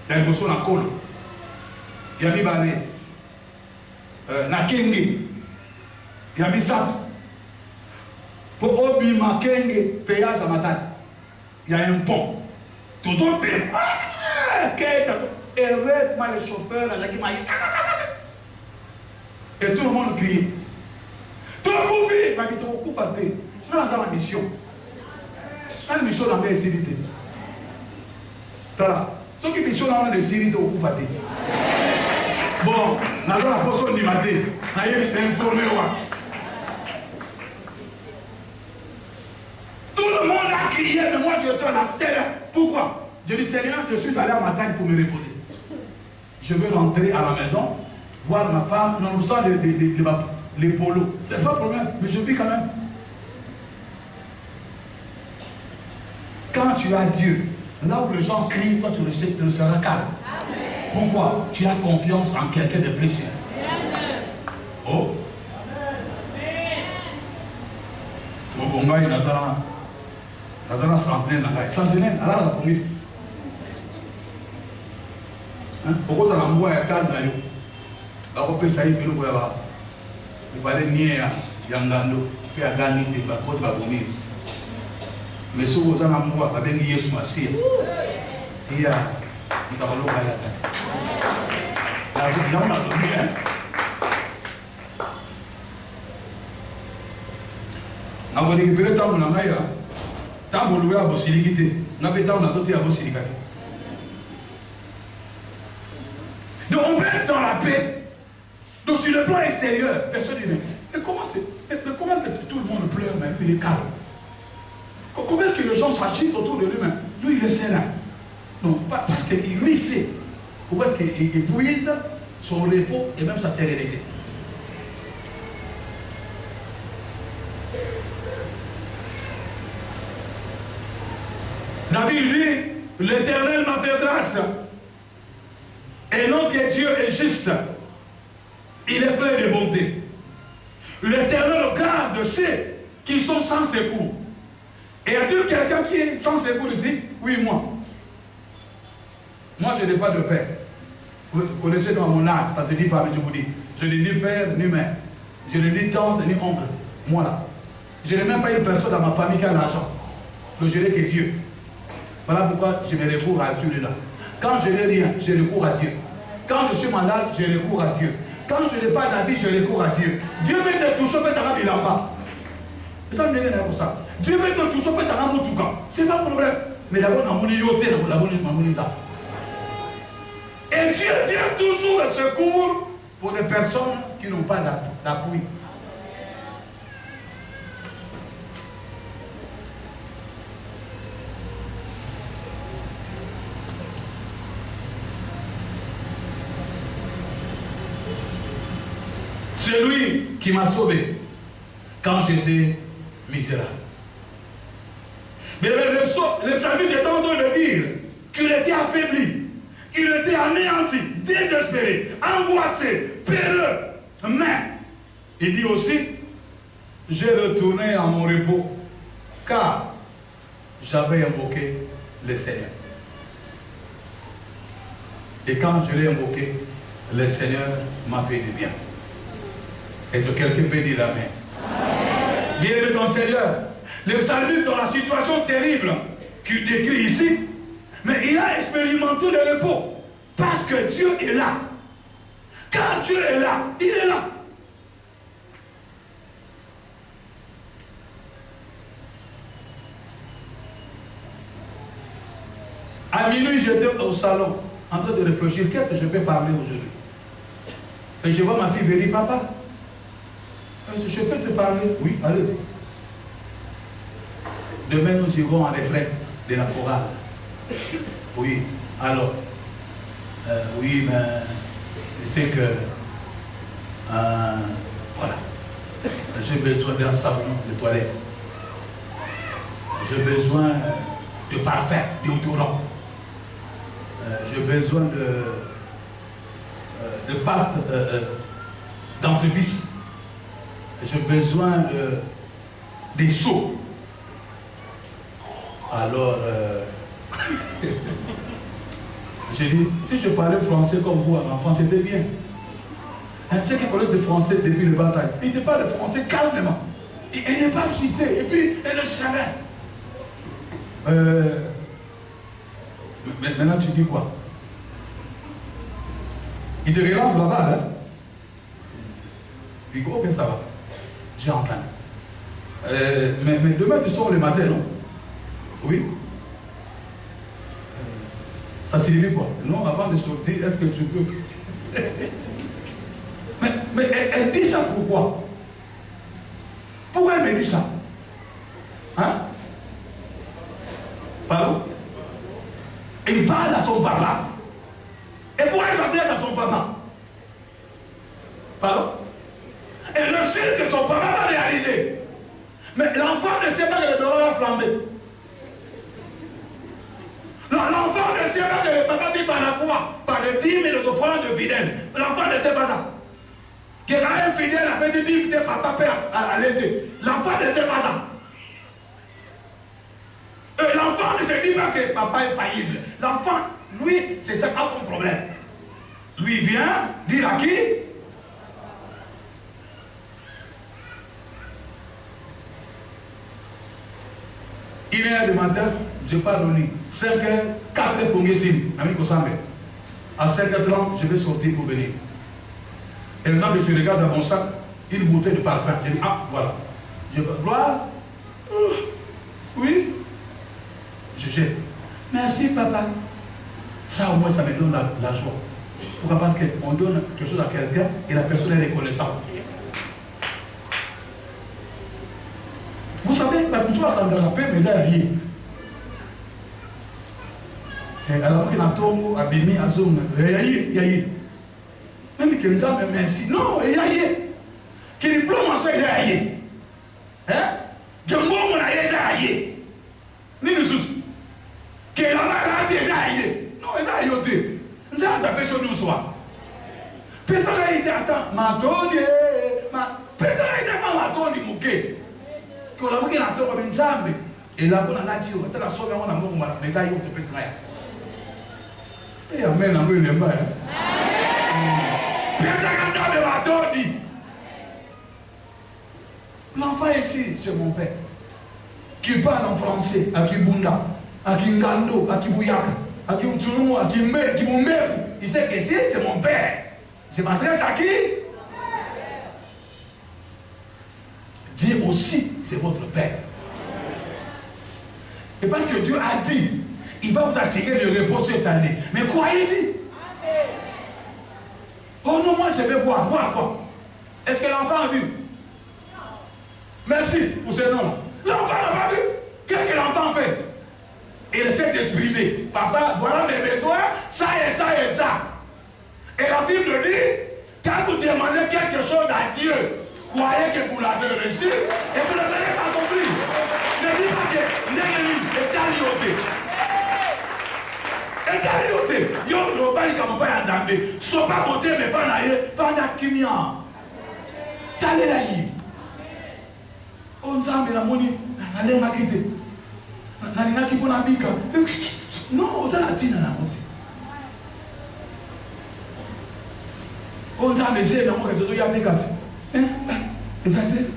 Il y a une notion en col. Il y a mis Balé. Na Kenge. Il y a mis ça. Pour Obi Makenge, péage à Matane. Il y a un pont. Tout le monde paye. Et arrête-moi le chauffeur, la qui m'a dit. Et tout le monde crie. Tout le monde vit. Mais tu occupes à paix. Tu vas dans la mission. La mission dans la Syrie. Voilà. Ceux qui mission dans la Syrie, tu occupes à paix. Bon, nous avons la personne qui m'a dit. Nous avons informé. Tout le monde a crié, mais moi je te la serre. Pourquoi? Je dis Seigneur, je suis allé à ma taille pour me reposer. Je veux rentrer à la maison, voir ma femme, non, nous sommes les polos. C'est pas un problème, mais je vis quand même. Quand tu as Dieu, là où les gens crient, toi tu seras calme. Pourquoi? Tu as confiance en quelqu'un de précieux. Oh. Bon, il y a dans la centaine, centenaire, alors la première. Pourquoi tu as l'envoi à calme d'ailleurs? Là, on peut savoir que nous pouvons avoir. Il va aller nier à Yangando, puis à gagner des bateaux de Babonis. Mais si vous avez un envoi, vous avez nié sur ma scie. Il y a un parolo à la tête. Là, on a dormi, hein? On va récupérer le temps de la maille. Tant que vous avez vos siliquités, on a fait tant d'autres à vos silicates. Donc on peut être dans la paix. Donc sur le plan extérieur, personne ne dit mais comment tout le monde pleure, mais il est calme? Comment est-ce que les gens s'agitent autour de lui-même? Lui, il est serein. Non, parce que lui sait. Pourquoi est-ce qu'il épuise son repos et même sa sérénité. David dit, l'Éternel m'a fait grâce. Et notre Dieu est juste. Il est plein de bonté. L'Éternel garde ceux qui sont sans secours. Et y a-t-il quelqu'un qui est sans secours ici? Oui, moi. Moi, je n'ai pas de père. Vous connaissez dans mon âge, ça te dit pas, mais je vous dis. Je n'ai ni père, ni mère. Je n'ai ni tante, ni oncle. Moi là. Je n'ai même pas une personne dans ma famille qui a l'argent. Donc je n'ai que Dieu. Voilà pourquoi je me recours à Dieu là. Quand je n'ai rien, je recours à Dieu. Quand je suis malade, je recours à Dieu. Quand je n'ai pas d'habit, je recours à Dieu. Dieu veut te toucher, peut t'arranger il en bas. Et ça ne rien pour ça. Dieu veut te toucher, peut t'arranger tout cas. C'est pas un problème. Mais d'abord, dans mon yoté, dans mon ça. Et Dieu vient toujours au secours pour des personnes qui n'ont pas d'appui. C'est lui qui m'a sauvé quand j'étais misérable. Mais le psalmiste est en train de dire qu'il était affaibli, il était anéanti, désespéré, angoissé, périlleux. Mais il dit aussi, j'ai retourné à mon repos car j'avais invoqué le Seigneur. Et quand je l'ai invoqué, le Seigneur m'a fait du bien. Est-ce que quelqu'un peut dire Amen? Bien-aimé dans le Seigneur, le psalmiste dans la situation terrible qu'il décrit ici, mais il a expérimenté le repos parce que Dieu est là. Quand Dieu est là, il est là. À minuit, j'étais au salon en train de réfléchir, qu'est-ce que je peux parler aujourd'hui? Et je vois ma fille venir, papa. Je peux te parler? Oui, allez-y. Demain, nous irons à l'effet de la chorale. Oui, alors. Oui, mais je sais que. Voilà. J'ai besoin d'un savon de toilette. J'ai besoin de parfum, déodorant. J'ai besoin de pâte dentifrice. J'ai besoin des seaux. Alors, j'ai dit, si je parlais français comme vous en enfant, c'était bien. Tu sais qu'il parlait de français depuis le bataille. Il te parle de français calmement. Elle n'est pas citée. Et puis, elle le savait. Maintenant, tu dis quoi? Il te relance là-bas, hein? Il dit, ok, ça va. J'ai entendu. Mais demain, tu sors le matin, non? Oui. Ça signifie quoi? Non, avant de sortir, est-ce que tu peux? mais elle dit ça pourquoi? Pourquoi elle me dit ça? Hein? Pardon? Il parle à son papa. Et pourquoi elle s'adresse à son papa? Pardon? Elle le sait que son papa va réaliser. Mais l'enfant ne sait pas que le dehors va flamber. L'enfant ne sait pas que le papa dit par la foi, par le 10 000 offrandes de fidèles. L'enfant ne sait pas ça. Que quand un fidèle a fait 10 000, papa père à l'aider. L'enfant ne sait pas ça. L'enfant ne se dit pas que papa est faillible. L'enfant, lui, c'est ça pas son problème. Lui vient dire à qui? Il est 1h du matin, je pars au lit. 5h, 4h pour Ngessine, ami Kosambe. À 5h30, je vais sortir pour venir. Et maintenant que je regarde dans mon sac, une bouteille de parfum. Je dis, ah, voilà. Je vais voir. Oui. Je jette. Merci, papa. Ça, au moins, ça me donne la joie. Pourquoi? Parce qu'on donne quelque chose à quelqu'un et la personne est reconnaissante. Vous savez, la culture dans la paix me l'a vie. Alors qu'il a tout abîmé à zone. Yaye. Même que les gens me merci. Non, yaye. Qu'il diplôme en soit yaye. Hein? Que moi, on a yaye. Ni nous tous. Que la mère a yaye. Non, yaye yote. Nous avons tapé sur nous soir. Personne n'a été attends. Matoni. Personne n'a été matoni mouké. Que la mouké n'a pas comme une zambe. Et là, on a dit, on a sauvé mon amour, mais ça y est, on te fait ça. Et amen, amen, amen. L'enfant ici, c'est mon père, qui parle en français, à Kibunda, à Kingando, à Kibouyaka, à Kiboutounou, à Kimbe, qui m'emmerde. Il sait que c'est mon père. Je m'adresse à qui? Dieu aussi, c'est votre père. Et parce que Dieu a dit, il va vous assurer le repos cette année. Mais croyez-y. Oh non, moi je vais voir quoi. Est-ce que l'enfant a vu? Merci pour ce nom-là. L'enfant n'a pas vu. Qu'est-ce que l'enfant fait? Il essaie d'exprimer. Papa, voilà mes besoins, ça et ça et ça. Et la Bible dit, quand vous demandez quelque chose à Dieu, croyez que vous l'avez reçu et vous le verrez accompli. Ne dis pas que l'église est alliotée. Est alliotée. Yo, le bal comme pas à Zambé. Soit pas monté, mais pas naïe, pas na kimia. T'allez là y. On Zambé la moni, na lenga kite. Na lenga kipo na bika. Non, on a la tina na monte. On Zambé c'est na mo que tu y a des gars. Hein? Exactement.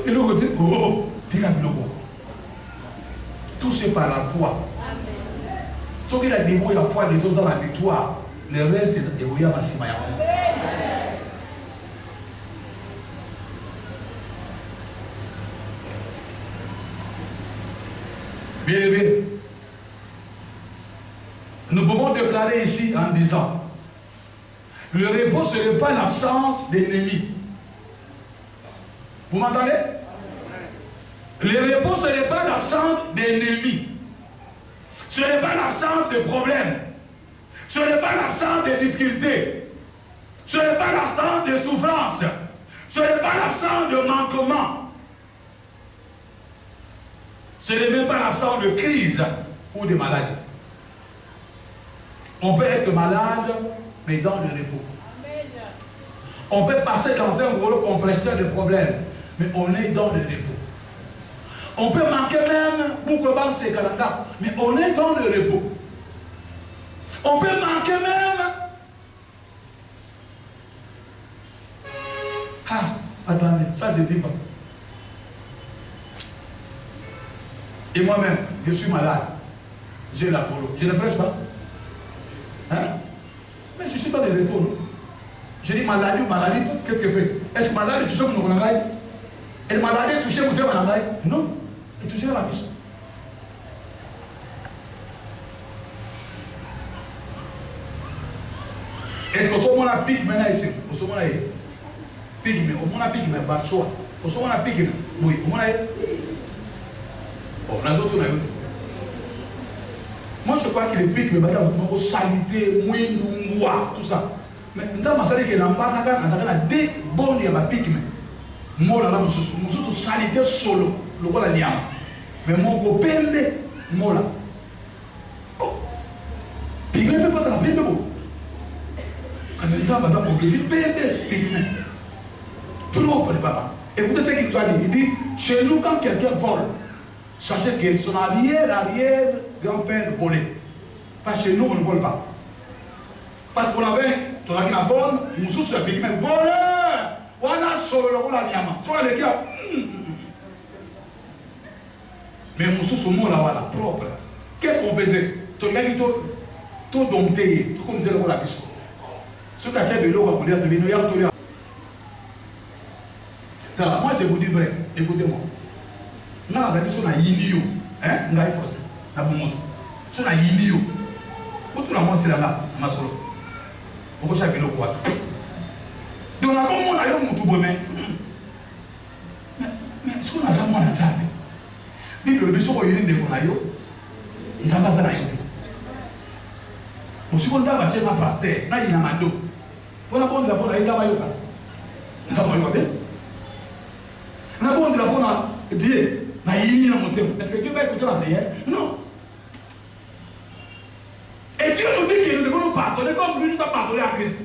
Et le côté, oh. Tout c'est par la foi. Ce qu'il a débrouillé la foi, les autres dans la victoire, le reste est débrouillé à Massimaya. Bien aimé, nous pouvons déclarer ici en disant, le repos ce n'est pas l'absence d'ennemis. Vous m'entendez? Le repos, ce n'est pas l'absence d'ennemis. Ce n'est pas l'absence de problèmes. Ce n'est pas l'absence de difficultés. Ce n'est pas l'absence de souffrance. Ce n'est pas l'absence de manquement. Ce n'est même pas l'absence de crise ou de maladie. On peut être malade, mais dans le repos. On peut passer dans un rouleau compresseur de problèmes, mais on est dans le repos. On peut manquer même pour que c'est Canada, mais on est dans le repos. On peut manquer même. Ah, attendez, ça je dis pas. Et moi-même, je suis malade. J'ai la polo. Je ne prêche pas. Hein? Mais je suis dans le repos. Non? Je dis maladie ou maladie, qu'est-ce que fait? Est-ce que maladie touche mon oreille? Et maladie touche mon oreille? Non. Il touche la mission. Est-ce que ce a pique maintenant ici? Au moment là, pique, mais au moment pique, mais pas choix. Au moment pique, oui, au moment là. On a d'autres là. Moi je crois qu'il est pique, mais maintenant, on a salité, mouin, tout ça. Mais dans ma salle, il y a des bons, il y a des piques. Moi là, je suis salité solo. Le roi la niama. Mais mon copine, moi là. Oh. Puis il ne peut pas dans la paix de vous. Quand il dit, madame, on dit, bébé, trop pour les papas. Écoutez ce qu'il nous a dit. Il dit, chez nous, quand quelqu'un vole, sachez que son arrière-grand-père volait. Pas chez nous, on ne vole pas. Parce qu'on avait, ton ami la vole, nous sommes sur le pays, mais voleur! On a solo le roi la niama. Soit les gars, mais mon sous-mot là, propre. Qu'est-ce qu'on faisait? Ton gars qui tout dompté, tout comme disait le roi la question. Ce qu'a fait de l'eau, on va vous dire, moi je vous dis vrai, écoutez-moi. Nous avons dit sur la yinio, hein, nous avons forcé, nous avons montré. Sur la yinio, vous tout le monde c'est là, ma solo. Pourquoi chaque vélo quoi? Donc là, comme on a eu mon tout bon, mais est-ce qu'on a vraiment un Bible le biso ko yiri ndeko na yo nzamba za na yo Si on a un pasteur, il y a un mando. On a bon de la bonne à Itabayoka. Nous avons eu bien. On a bon de la bonne à Dieu. Est-ce que Dieu va écouter la prière? Non. Et Dieu nous dit que nous devons nous pardonner comme lui nous a pardonné à Christ.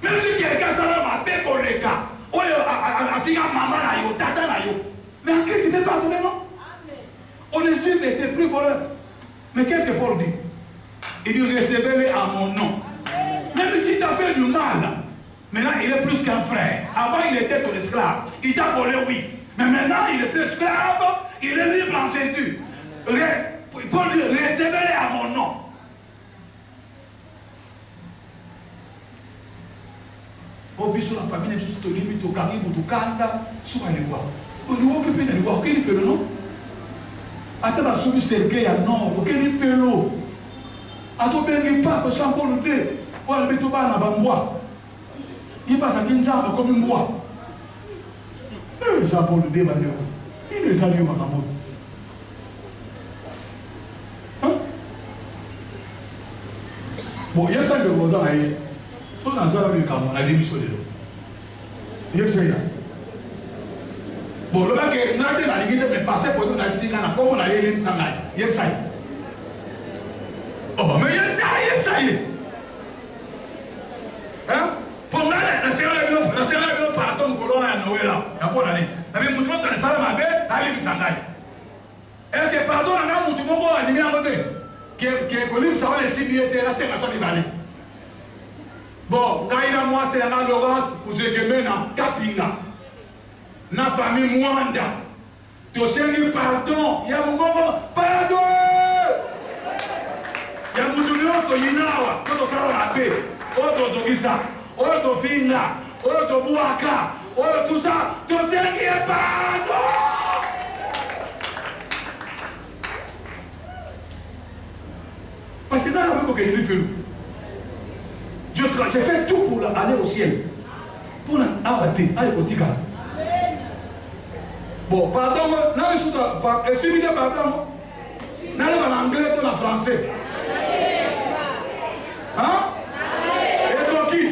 Même si quelqu'un s'en va bien pour les cas, ou à finir maman là, tata là, mais en Christ il n'est pas pardonné, non? Onésime n'était plus voleur. Mais qu'est-ce que Paul dit? Il dit recevez-les à mon nom. Même si tu as fait du mal, maintenant il est plus qu'un frère. Avant il était ton esclave. Il t'a volé, oui. Mais maintenant il est plus esclave, il est libre en Jésus. Paul dit recevez-les à mon nom. Au biso la famille est juste limite au carré ou au kanda, sur les voies. Au niveau que peut les voir, auquel il fait le nom. Attends, la soumise c'est le à non, auquel il fait l'eau. Attends, bien il part, que Jean Paul dit, pour aller tout bas dans le bois. Il va à Kinzamba comme une bois. Jean Paul dit, il ne salue pas dans le bon, il y a ça de Godin à y. Tout dans ça, on a démission de l'eau. Il y a ça. Bon, le mec est dans l'église, mais passé pour nous, on a dit, comme on a eu les sangs, il y a ça. Oh, mais il y a ça. Hein? Pour moi, la sœur est pardon pour l'on a Noël là. Il y a quoi l'année? Mais mon tour, ça va m'aider, allez, vous s'en aille. Est-ce que pardon, on a mon tour, on va animer à côté. Qui est connu, ça va les cimetières, là, c'est maintenant, il va aller. Bon, moi, c'est la Laurence, vous êtes maintenant, Kapinga. Na famille Mwanda. Tu sais, pardon, il y a mon moment, pardon. Il y a mon tournoi, tu y nawa, tu dois faire la paix. Oh, tu dois ça, oh, tu finga, oh, tu boaka, oh, tout ça, tu sais, pardon. Parce que dans la vie que Jésus fait, j'ai fait tout pour aller au ciel. Pour arrêter, aller au Tigre. Bon, pardon, non, je suis pas. Est-ce que vous pardon? Non, en anglais, ou en français. Hein? Et toi qui?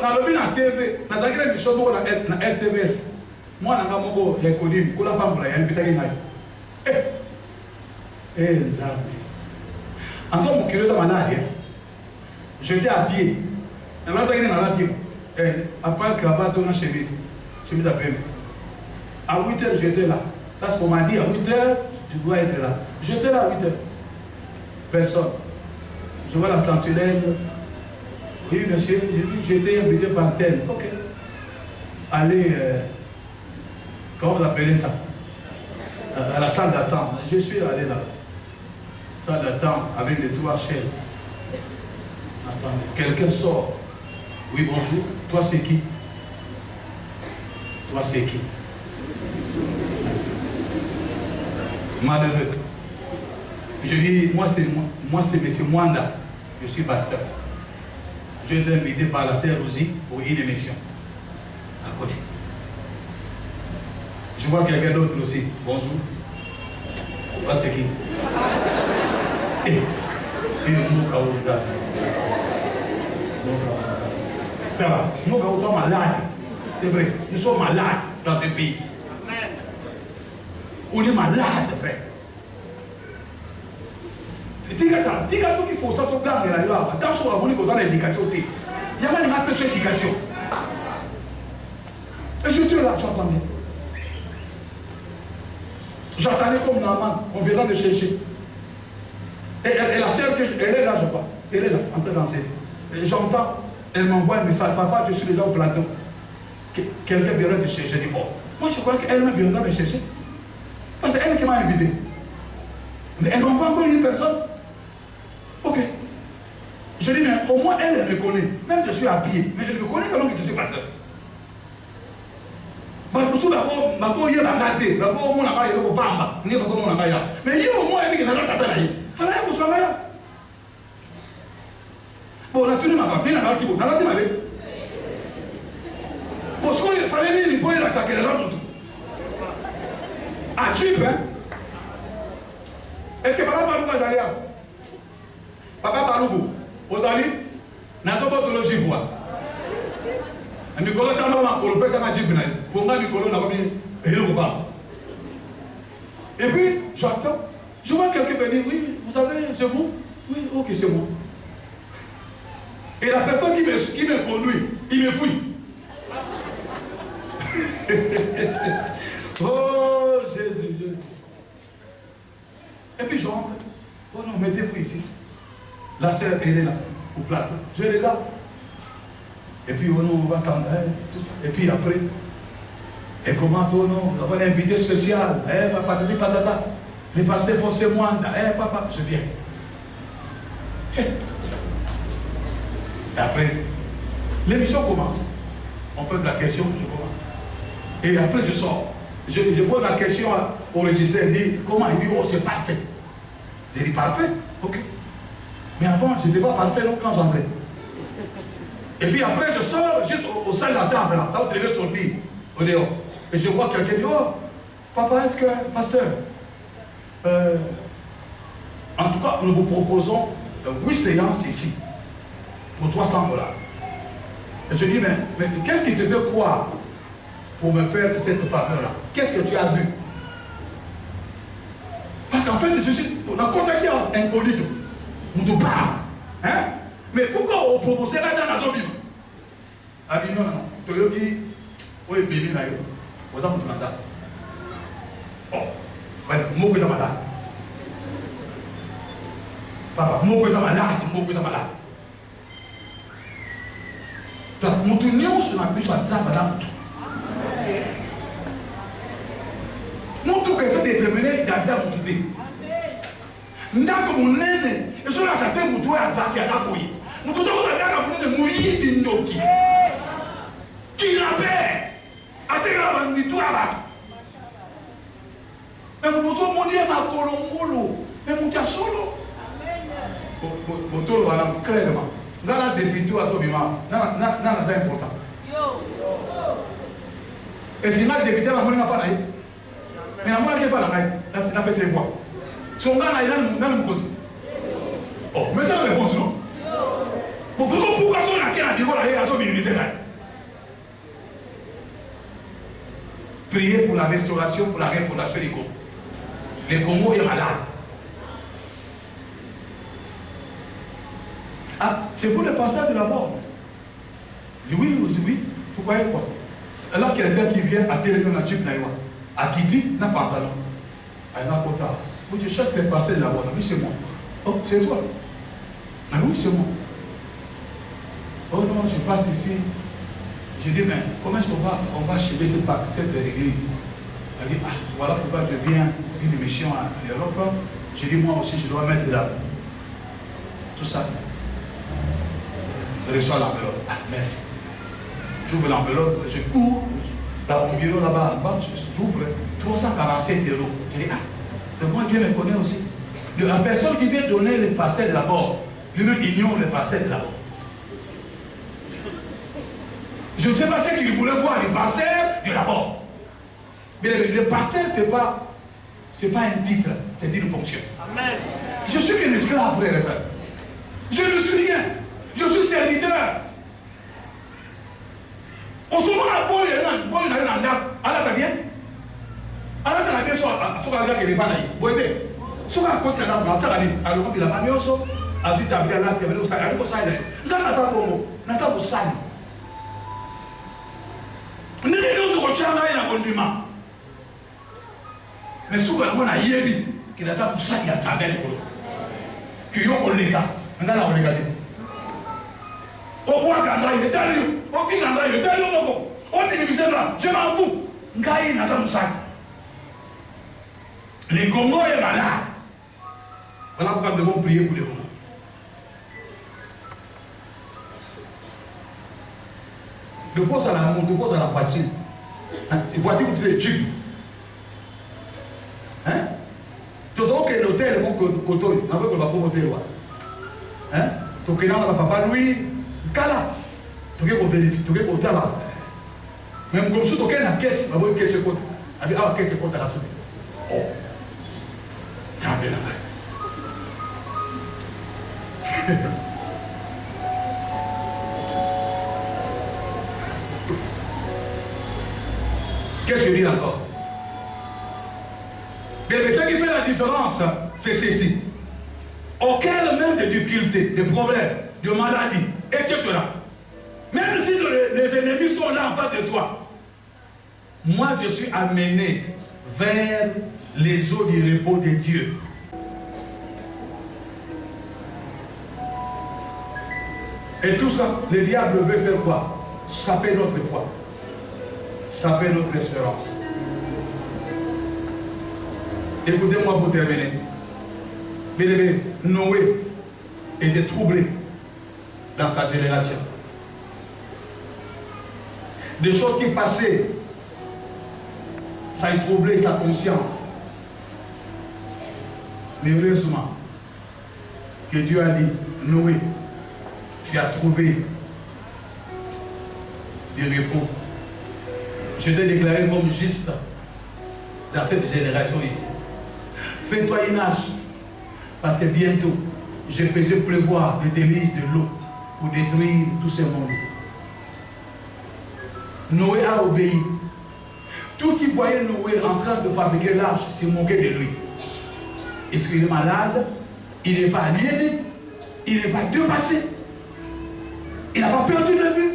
Dans le TV, dans la émission de RTVS, moi, je suis connu, je suis en tant que curé de Manadi, j'étais à pied. Après le cravate, on a chemin d'appel. À 8h, j'étais là. Parce qu'on m'a dit à 8h, tu dois être là. J'étais là à 8h. Personne. Je vois la sentinelle. Oui, monsieur, j'étais invité par tel. Ok. Allez, comment vous appelez ça? À la salle d'attente. Je suis allé là. Salle d'attente avec les 3 chaises. Attendez, quelqu'un sort. Oui, bonjour. Toi, c'est qui? Toi, c'est qui? Malheureux. Je dis, moi, c'est M. Mwanda. Je suis pasteur. Je l'ai invité par la sœur Rosie pour une émission. À côté. Je vois quelqu'un d'autre aussi. Bonjour. Toi, c'est qui? Ça va. Nous sommes malades. C'est vrai. Nous sommes malades dans ce pays. On est malades, frère. Diga tout qu'il faut, ça peut gagner là. Dans ce moment, on est dans l'éducation. Il y a pas de question d'éducation. Et je suis là, j'entends bien. J'attendais comme Naaman, on viendra de chercher. Et la sœur, elle est là, je crois. Elle est là, en train de danser. J'entends, elle m'envoie un message. Papa, je suis déjà au plateau. Quelqu'un viendra te chercher. Je dis, oh, moi je crois qu'elle-même viendra me chercher. Parce que c'est elle qui m'a invité. Mais elle m'envoie encore une personne. Ok. Je dis, mais au moins elle me connaît. Même si je suis habillé, mais elle me connaît quand même que je suis pasteur. Mais il y a au moins il y a mais il y a au moins il y a Bon, on a tenu ma femme, il y en a qui vont, on a dit, allez. Parce qu'il fallait dire, il faut y aller à ça, qu'il y a tout. Ah, tu hein? Et que papa Balougo est allé à Papa Balougo, vous allez, n'a pas de logique, moi. Et Nicolas, t'as maman, pour le père, t'as dit, pour moi, Nicolas, n'a pas mis, et il ne pas. Et puis, j'attends. Je vois quelqu'un venir, oui, vous savez, c'est vous? Oui, ok, c'est moi. Et la personne qui me conduit, il me fouille. Oh, Jésus, Jésus. Et puis je rentre. Oh non, mettez-vous ici. La sœur, elle est là, au plateau. Je l'ai là. Et puis, oh non, on va attendre. Tout ça. Et puis après, elle commence, oh non, on va un invité spécial. Papa, te dis patata. Les pasteurs font ces moines. Papa, je viens. Et après, l'émission commence. On pose la question, je commence. Et après, je sors. Je pose la question au régisseur, il dit, comment? Il dit, oh, c'est parfait. J'ai dit, parfait? Ok. Mais avant, je n'étais pas parfait, donc quand j'entrais. Et puis après, je sors juste au salle d'attente, là où je devais sortir, au dehors. Et je vois quelqu'un dire, oh, papa, est-ce que, pasteur, en tout cas, nous vous proposons 8 séances ici, pour 300 $. Et je dis, mais qu'est-ce qui te fait croire pour me faire cette faveur-là? Qu'est-ce que tu as vu? Parce qu'en fait, on a contacté un inconnu. On nous parle. Hein? Mais pourquoi on propose là dans la zone? Ah bien non, tu veux dire, oui, bébé, là, vous avez un mandat. Oh, moi, je suis malade. Papa, moi, je suis malade, moi, je suis malade. Donc, nous sommes sur la puissance de madame. Nous sommes déterminés d'avoir mon idée. Nous sommes nés, et sur la tête, nous devons avoir nous devons avoir de mouiller des noki. Qui la paix a été la bandit là-bas. Et nous sommes monés à Colombo, et nous sommes solo. Pour tout le monde, clairement. Dans la député à Tobima, c'est important. Et si ma député n'a pas là, mais la moitié n'est pas là, là c'est la PC quoi. Son gars là, il a une côté. Oh, mais ça réponse non? Pourquoi on a qu'à dire là, il a son là? Priez pour la restauration, pour la refondation du Congo. Le Congo est malade. Ah, c'est vous le passage de la mort. Je dis oui, oui. Pourquoi quoi? Alors qu'il y a quelqu'un qui vient à téléphoner à Jeep Naïwa, à Kiti, n'a pas pantalon. À Nakota. Vous dites, chaque le passage de la mort. Oui, c'est moi. Oh, c'est toi. Ah oui, c'est moi. Oh non, je passe ici. Je dis, mais comment est-ce qu'on va achever cette église? Elle dit, ah, voilà pourquoi je viens d'une émission à l'Europe. Je dis, moi aussi, je dois mettre là. Tout ça. Je reçois l'enveloppe. Ah, merci. J'ouvre l'enveloppe, je cours dans mon bureau là-bas en bas, j'ouvre 347 €. Je dis, ah, c'est moi Dieu me connaît aussi. La personne qui vient donner les parcelles de la mort, lui-même ignore les parcelles de la mort. Je ne sais pas ce qu'il voulait voir, les parcelles de la mort. Mais le pasteur, ce n'est pas un titre, c'est une fonction. Amen. Je suis qu'un esclave, frère et frère. Je ne suis rien. Je suis serviteur. On se voit à Boy, il y a un arbre. Allah t'a bien. Allah t'a bien sur la gare qui est pas là. Vous voyez, sur la côte de l'arbre, ça va aller. Alors, il a pas mis au sol. A vu ta bien là, tu as vu au salaire. Au salaire. Là, on a ça pour moi. On a ça pour ça. On est là, on a ça pour conduire. Mais souvent, on a yébi. Qu'il a ça pour ça, il y a ta belle. Qu'il y a l'État. On a là, on regarde. Au bois Ganda, il est derrière. Au fil Ganda, il est derrière. On dit là, je m'en fous. Ngaï n'a pas de sac. Les Congo est malade. Voilà pourquoi nous devons prier pour les Congo. Le poste à la montre, le poste à la voiture. La voiture, vous devez tuer. Hein? Tu dois que l'hôtel, mon coteau, avec le bateau hôtel. Hein? Tu as papa Louis, Kala. Tu as vérifié, tu as vérifié. Même comme si tu as une caisse, tu as une caisse. Tu as une caisse. Oh, tu as bien là. Qu'est-ce que je dis encore? Mais ce qui fait la différence, c'est ceci. Auquel même de difficultés, de problèmes, de maladies, et que tu as. Même si les ennemis sont là en face de toi, moi je suis amené vers les eaux du repos de Dieu. Et tout ça, le diable veut faire quoi? Saper notre foi. Saper notre espérance. Écoutez-moi pour terminer. Bien-aimé, Noé était troublé dans sa génération. Des choses qui passaient, ça a troublé sa conscience. Mais heureusement que Dieu a dit, Noé, tu as trouvé du repos. Je t'ai déclaré comme juste dans cette génération ici. Fais-toi une hache, parce que bientôt, je faisais pleuvoir le déluge de l'eau pour détruire tous ces mondes. Noé a obéi. Tout qui voyait Noé en train de fabriquer l'arche se moquait de lui. Est-ce qu'il est malade? Il n'est pas aliéné? Il n'est pas dépassé? Il n'a pas perdu de vue?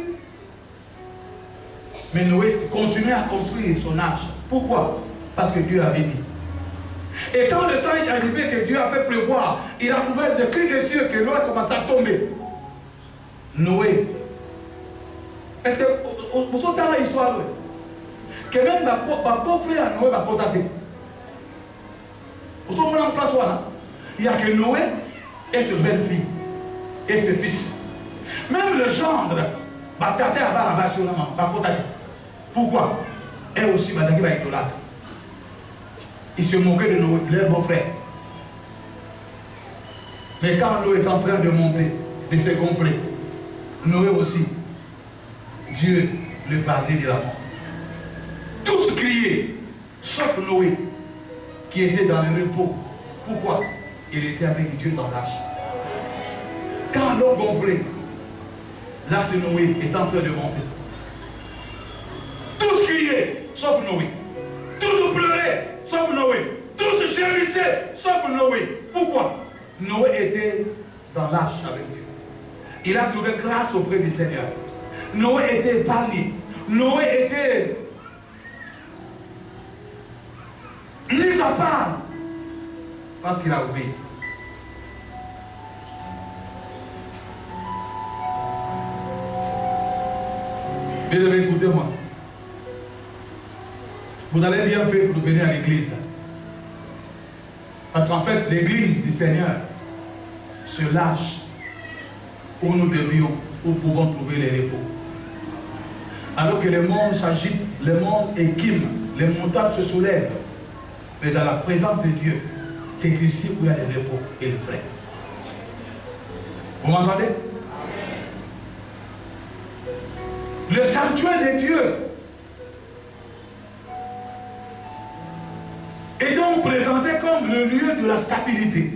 Mais Noé continuait à construire son arche. Pourquoi? Parce que Dieu avait dit. Et quand le temps est arrivé que Dieu a fait pleuvoir, il a ouvert le cri des cieux que l'eau a commencé à tomber. Noé. Est-ce que vous avez entendu l'histoire? Que même ma pauvre frère Noé va contacter. Vous avez en place là. Il n'y a que Noé et sa belle-fille et ce fils. Même le gendre va tâter à la base sur la main, va contacter. Pourquoi? Elle aussi va dire qu'il va il se moquait de Noé, leur beau-frère. Mais quand l'eau est en train de monter, de se gonfler, Noé aussi, Dieu lui parlait de la mort. Tous criaient, sauf Noé, qui était dans le repos. Pourquoi? Il était avec Dieu dans l'arche. Quand l'eau gonflait, l'arche de Noé est en train de monter. Tous criaient, sauf Noé. Tous pleuraient, sauf Noé. Tous gémissaient, sauf Noé. Pourquoi? Noé était dans l'arche avec Dieu. Il a trouvé grâce auprès du Seigneur. Noé était épargné. Noé était mis à part parce qu'il a obéi. Bien, écoutez-moi. Vous allez bien faire pour venir à l'église. Parce qu'en fait, l'église du Seigneur se lâche où nous devions, où nous pouvons trouver les repos. Alors que le monde s'agite, le monde équime, les montagnes se soulèvent. Mais dans la présence de Dieu, c'est ici où il y a les repos et le frais. Vous m'entendez? Le sanctuaire de Dieu est donc présenté comme le lieu de la stabilité.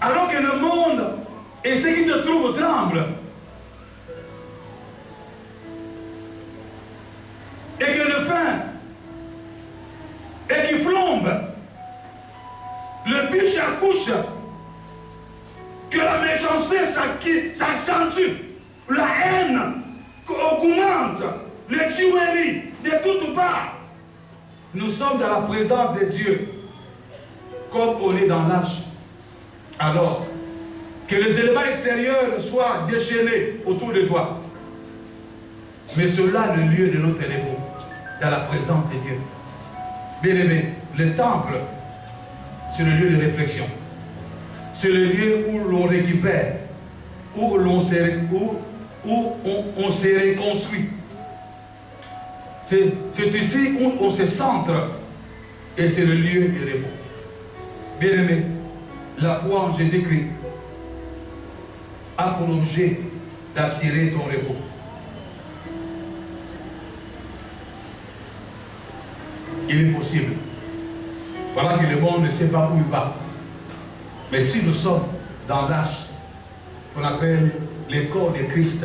Alors que le monde et ce qui se trouve tremblent. Et que le faim et qui flambe, le biche accouche, que la méchanceté s'accentue, la haine augmente, les tueries de toutes parts. Nous sommes dans la présence de Dieu, comme on est dans l'arche. Alors, que les éléments extérieurs soient déchaînés autour de toi. Mais cela est le lieu de notre repos, dans la présence de Dieu. Bien-aimé, le temple, c'est le lieu de réflexion. C'est le lieu où l'on récupère, où on se reconstruit. C'est ici où on se centre et c'est le lieu de repos. Bien-aimé, la foi en Jésus-Christ a pour objet d'assurer ton repos. Il est possible. Voilà que le monde ne sait pas où il va. Mais si nous sommes dans l'âge qu'on appelle le corps de Christ,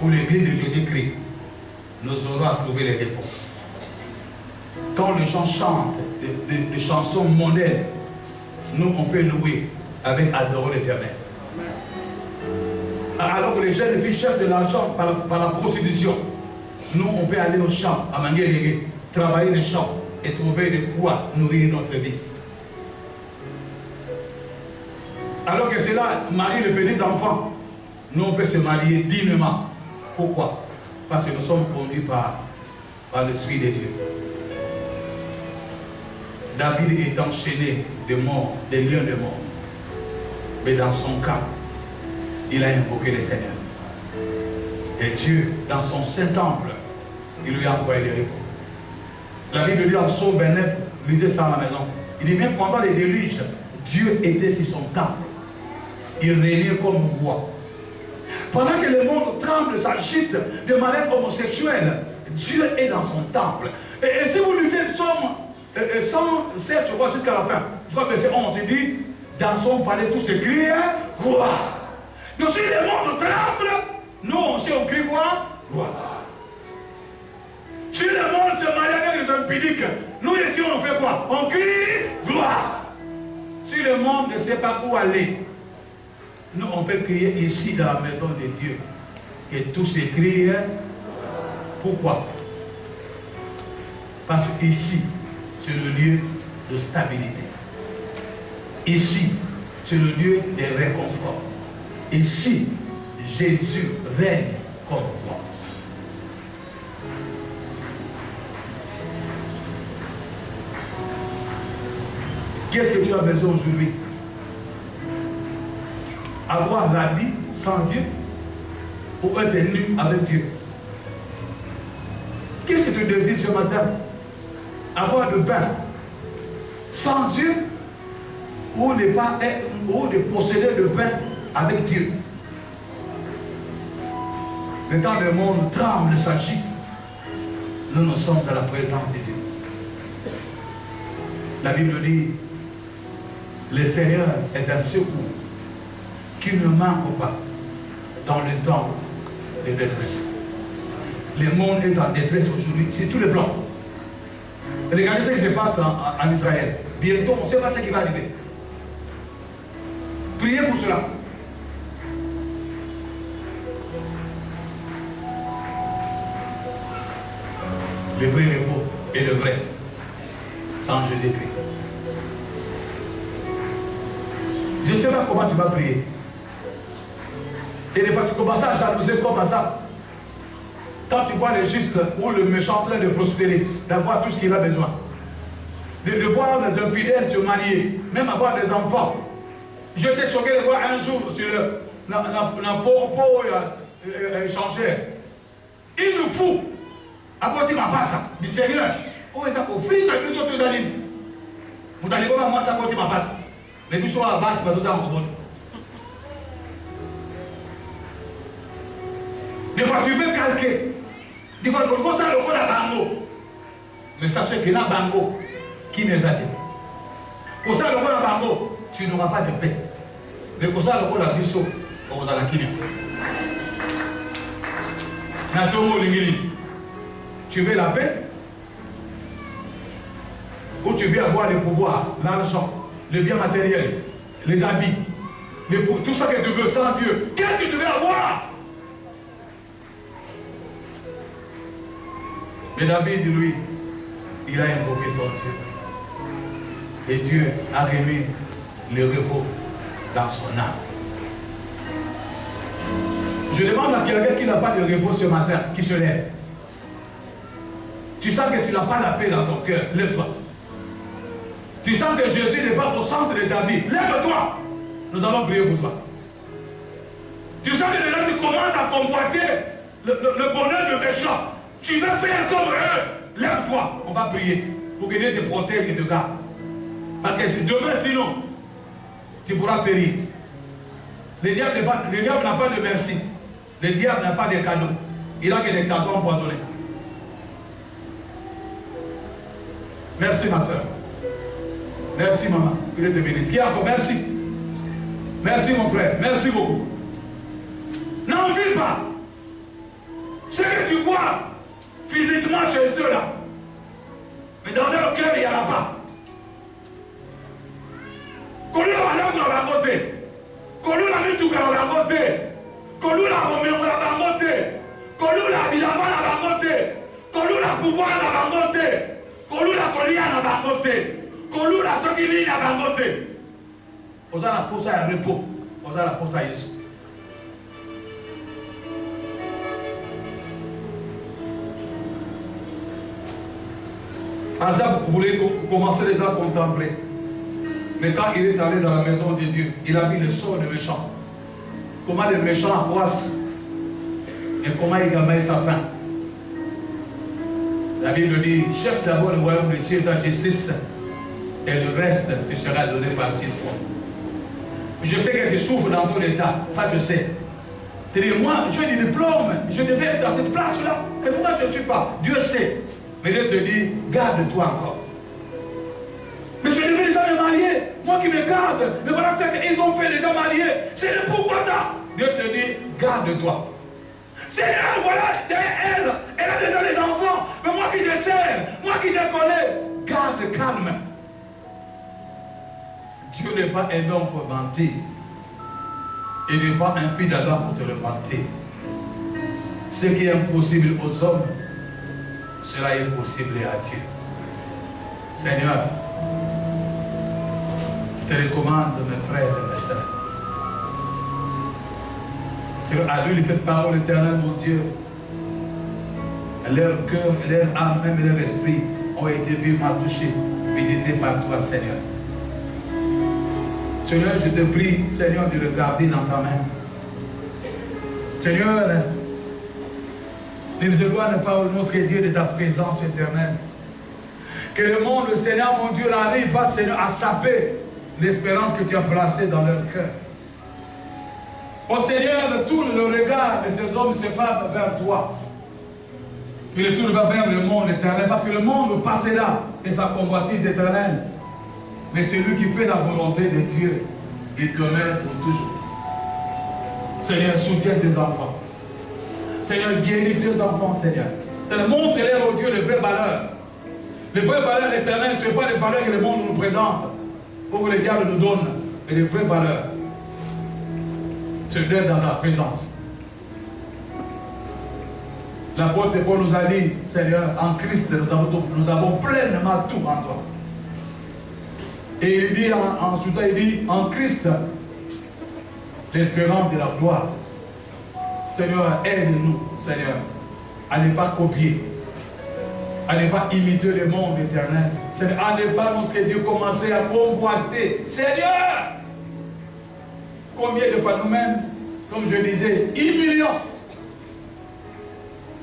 où l'église de Dieu décrit, nous aurons à trouver les réponses. Quand les gens chantent des chansons mondaines, nous on peut louer avec adorer l'Éternel. Alors que les jeunes filles cherchent de l'argent par la prostitution, nous on peut aller au champ, à Mangué, travailler les champs et trouver de quoi nourrir notre vie. Alors que cela marie les petits enfants, nous on peut se marier dignement. Pourquoi? Parce que nous sommes conduits par l'Esprit de Dieu. David est enchaîné de mort, des lions de mort. Mais dans son cas, il a invoqué le Seigneur. Et Dieu, dans son Saint-Temple, il lui a envoyé les repos. La Bible dit en Psaume 29, lisez ça à la maison. Il dit même pendant les déluges, Dieu était sur son temple. Il régnait comme roi. Pendant que le monde tremble, s'agite de manière homosexuelle, Dieu est dans son temple. Et si vous lisez le psaume 107, je crois, jusqu'à la fin, je crois que c'est 11, il dit, dans son palais, tout se crie, roi. Donc si le monde tremble, nous aussi on crie quoi? Roi. Si le monde se marie avec les impudiques, nous ici on fait quoi? On crie gloire. Si le monde ne sait pas où aller, nous on peut crier ici dans la maison de Dieu. Et tout s'écrit. Pourquoi? Parce qu'ici, c'est le lieu de stabilité. Ici, c'est le lieu de réconfort. Ici, Jésus règne comme roi. Qu'est-ce que tu as besoin aujourd'hui? Avoir la vie sans Dieu ou être nu avec Dieu? Qu'est-ce que tu désires ce matin? Avoir le pain sans Dieu ou de posséder le pain avec Dieu? Le temps le monde tremble, s'agite, nous sommes dans la présence de Dieu. La Bible dit, le Seigneur est un secours qui ne manque pas dans le temps de détresse. Le monde est en détresse aujourd'hui, c'est tous les plans. Regardez ce qui se passe en Israël. Bientôt, on ne sait pas ce qui va arriver. Priez pour cela. Le vrai repos est le vrai, sans Jésus-Christ. Je ne sais pas comment tu vas prier. Et des fois, tu commences à jalouser comme ça. Quand tu vois le juste ou le méchant en train de prospérer, d'avoir tout ce qu'il a besoin. De voir les infidèles se marier, même avoir des enfants. Je étais choqué de voir un jour sur la peau échangère. Il nous fout. À côté de ma passe, du Seigneur. On est au fil de plus autres années. Vous n'allez pas moi, ça à côté de ma passe. Mais tout soit à base, c'est pas tout dans mon bon. Des fois, tu veux calquer. Des fois, tu veux ça le code à bango. Mais sachez qu'il y a un bango qui nous a dit. Pour ça, le code à bango, tu n'auras pas de paix. Mais pour ça, le code à bisso, on va dans la kiné. Natomo Lingili. Tu veux la paix? Ou tu veux avoir le pouvoir, l'argent, le bien matériel, les habits, tout ça que tu veux sans Dieu? Qu'est-ce que tu veux avoir? Mais David, lui, il a invoqué son Dieu. Et Dieu a remis le repos dans son âme. Je demande à quelqu'un qui n'a pas de repos ce matin, qui se lève. Tu sens que tu n'as pas la paix dans ton cœur, lève-toi. Tu sens que Jésus n'est pas au centre de ta vie, lève-toi. Nous allons prier pour toi. Tu sens que maintenant tu commences à convoiter le bonheur de méchants. Tu veux faire comme eux, lève-toi. On va prier pour que Dieu te protège et te garde. Parce que demain, sinon, tu pourras périr. Le diable n'a pas de merci. Le diable n'a pas de cadeaux. Il a que des cadeaux empoisonnés. Merci ma soeur. Merci maman. Il est te bénisse. Qui a encore? Merci. Merci mon frère. Merci beaucoup. N'envie pas. Ce que tu vois physiquement chez ceux-là. Mais dans leur cœur, il n'y en a pas. Kolu la dans la côté. Kolu la mis tout dans la côté. Kolu la remet dans la côté. Kolu la bilama dans la côté. Kolu la pouvoir dans la côté. Kolu la colia dans la côté. Kolu la sokili dans la côté. On a la pousse à repos. On a la pousse à Jésus. Azab voulait commencer déjà à contempler. Mais quand il est allé dans la maison de Dieu, il a vu le sort des méchants. Comment les méchants accroissent et comment ils gagnent sa fin. La Bible dit, cherche d'abord le royaume des cieux dans la justice et le reste te sera donné par cette foi. Je sais que tu souffres dans ton état, ça je sais. Tu dis, moi, j'ai des diplômes, je devais être dans cette place-là. Et pourquoi je ne suis pas? Dieu sait. Mais Dieu te dit, garde-toi encore. Mais je devais déjà me marier. Moi qui me garde. Mais voilà ce qu'ils ont fait déjà marier. C'est pourquoi ça? Dieu te dit, garde-toi. Seigneur, voilà, derrière elle a déjà les enfants. Mais moi qui te sers, moi qui te connais, garde calme. Dieu n'est pas un homme pour mentir. Il n'est pas un fils d'Adam pour te le mentir. Ce qui est impossible aux hommes, cela est possible à Dieu. Seigneur, je te recommande mes frères et mes sœurs. Sur à lui cette parole éternelle, mon Dieu. Leur cœur, leur âme, même leur esprit ont été vivement touchés, visités par toi, Seigneur. Seigneur, je te prie, Seigneur, de regarder dans ta main. Seigneur, ne nous éloigne pas, notre Dieu, de ta présence éternelle. Que le monde, Seigneur, mon Dieu, n'arrive pas, Seigneur, à saper l'espérance que tu as placée dans leur cœur. Oh Seigneur, tourne le regard de ces hommes et ces femmes vers toi. Il ne tourne pas vers le monde éternel, parce que le monde passera et sa convoitise éternelle. Mais celui qui fait la volonté de Dieu, il demeure pour toujours. Seigneur, soutiens tes enfants. Seigneur, guéris tes enfants, Seigneur. Seigneur, montre-leur, oh Dieu, les vraies valeurs. Les vraies valeurs éternelles, ce n'est pas les valeurs que le monde nous présente, pour que le diable nous donne, mais les vraies valeurs se donnent dans ta présence. L'apôtre Paul nous a dit, Seigneur, en Christ, nous avons pleinement tout en toi. Et il dit, ensuite, il dit, en Christ, l'espérance de la gloire. Seigneur, aide-nous, Seigneur, à ne pas copier, à ne pas imiter le monde éternel. Seigneur, à ne pas, notre Dieu, commencer à convoiter. Seigneur, combien de fois nous-mêmes, comme je disais, humiliants,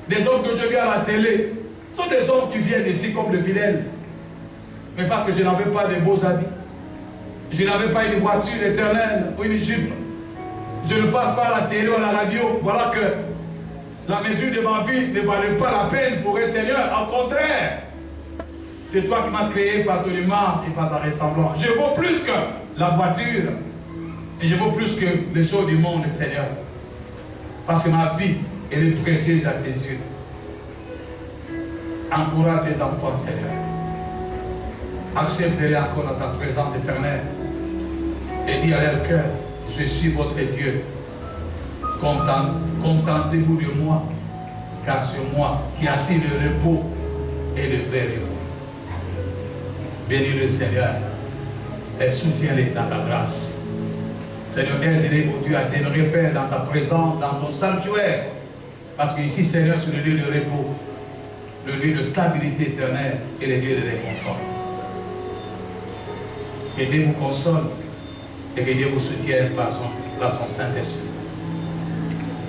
des hommes que je vois à la télé, sont des hommes qui viennent ici comme de fidèles. Mais parce que je n'avais pas de beaux habits. Je n'avais pas une voiture éternelle ou une Jeep. Je ne passe pas à la télé ou à la radio. Voilà que la mesure de ma vie ne valait pas la peine pour un Seigneur. Au contraire, c'est toi qui m'as créé par ton image et par ta ressemblance. Je vaux plus que la voiture. Et je vaux plus que les choses du monde, Seigneur. Parce que ma vie, elle est précieuse à tes yeux. Encourage tes enfants, Seigneur. Acceptez-les encore dans ta présence éternelle. Et dis à leur cœur, je suis votre Dieu. Contentez-vous de moi, car c'est moi qui assure le repos et le vrai repos. Bénis le Seigneur et soutiens-les dans ta grâce. Seigneur, aide-les, oh Dieu, à demeurer, Père, dans ta présence, dans ton sanctuaire. Parce qu'ici, Seigneur, c'est le lieu de repos, le lieu de stabilité éternelle et le lieu de réconfort. Que Dieu vous console et que Dieu vous soutienne par son Saint-Esprit.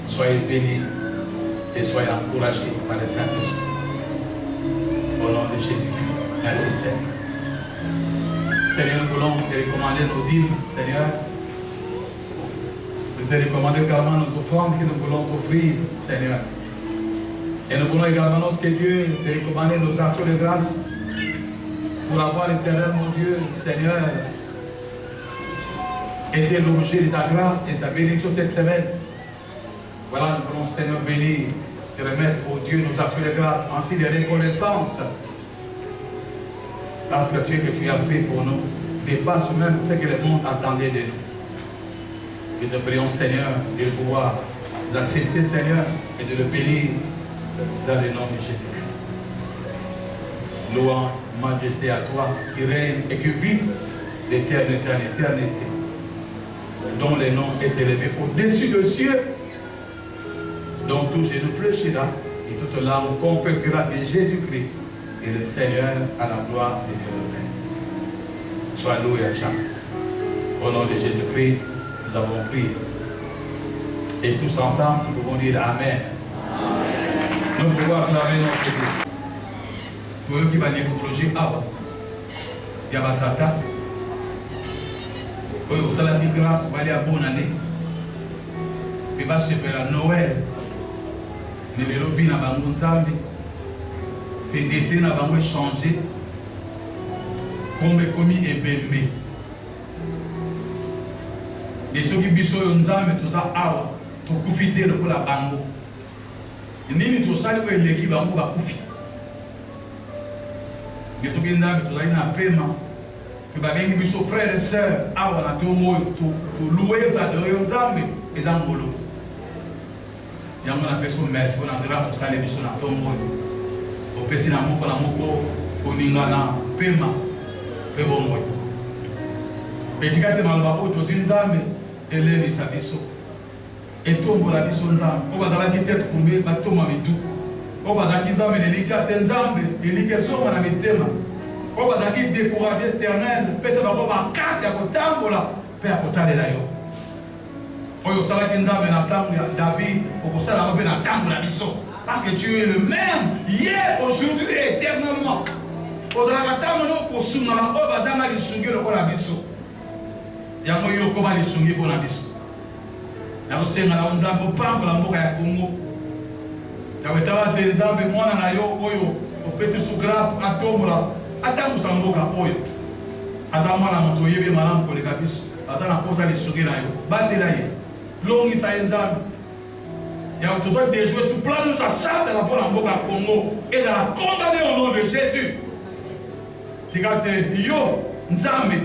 Soyez bénis et soyez encouragés par le Saint-Esprit. Au nom de Jésus-Christ. Merci Seigneur. Seigneur, nous voulons te recommander nos dîmes, Seigneur. Je te recommande également notre offrande que nous voulons t'offrir, Seigneur. Et nous voulons également, notre Dieu, te recommander nos actions de grâce pour avoir l'éternel, mon Dieu, Seigneur, été l'objet de ta grâce et de ta bénédiction cette semaine. Voilà, nous voulons, Seigneur, bénir, te remettre, au Dieu, nos actions de grâce, ainsi de reconnaissance. Parce que Dieu que tu as fait pour nous dépasse même ce que le monde attendait de nous. Et nous prions, Seigneur, de pouvoir l'accepter, Seigneur, et de le bénir dans le nom de Jésus. Louange, majesté à toi, qui règne et qui vit d'éternité en éternité, dont le nom est élevé au-dessus des cieux, dont tout genou fléchira et toute langue confessera que Jésus-Christ est le Seigneur à la gloire de Dieu le Père. Sois loué à chacun. Au nom de Jésus-Christ, nous avons prié. Et tous ensemble, nous pouvons dire Amen. Nous pouvons acclamer notre Dieu. Pour eux qui vont nécrologer avant, il y a Batata. Pour eux, ça dit grâce, va aller à bonne année. Puis va se faire à Noël. Mais le lobby n'a pas de puis le destin n'a pas changé. Comme commis et bébé. Et ceux qui bisou yonzame tout ça awa, tout profiter de la bango. Nini tout ça le leki bango va kufi. Mais tout qui n'a tout ça ina paiement. Que ba bengi bisou frères et sœurs awa na tout mo tout louer ta de yonzame et dans molo. Yango na personne merci on a pour ça les bisou na tout mo. Au pesi na moko na moko oningana paiement. Et bon moi. Et tu as mal au une dame et les sabiso. Et tombe la biso ndam. On va dans la tête pour me battre ma mitou. On va dans la dame et les quatre nzambe et les questions na mitema. On va dans la décourager éternel. Pesa ba ba kasi ya kotambola pe ya kotale na yo. Oyo sala ki ndambe na tamu ya David, au sala ba na tamu na biso. Parce que tu es le même hier, aujourd'hui et éternellement. Odala tamu no kusuna na oba zanga lisungi lokola biso. Yango yo koma lisungi pona biso. Yango senga na ndambo pambo la mboka ya Kongo. Tawetala tenzambe mwana na yo oyo opete sukra atombola atamu sa mboka oyo. Ata mwana moto yebe malamu koleka biso. Ata na kota lisungi na yo. Batela ye. Longi sa enzambe. Yango tu dois déjouer tout plan de ta sante la pour la mboka ya Kongo et de la condamner au nom de Jésus. Tigate yo nzambe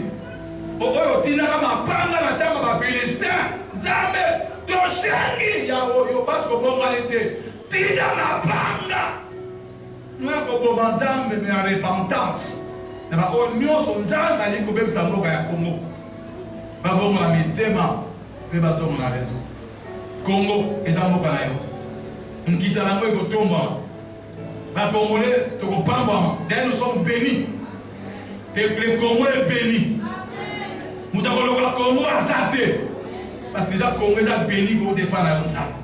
oyo tinaka mapanga na tanga ba Philistin nzambe toshangi ya oyo basko bongalete tina na panga nako bomba nzambe mais en repentance na ba onyoso nzambe ali ko bebisa mboka ya Kongo ba bonga la mitema pe ba zonga na rezo Kongo eza mboka na yo nkita na ngo ko tomba ba Congolais to ko pamba nous sommes bénis. Et le Congo est béni. Nous avons le Congo à Zate. Parce que les Congo sont bénis au départ à Zate.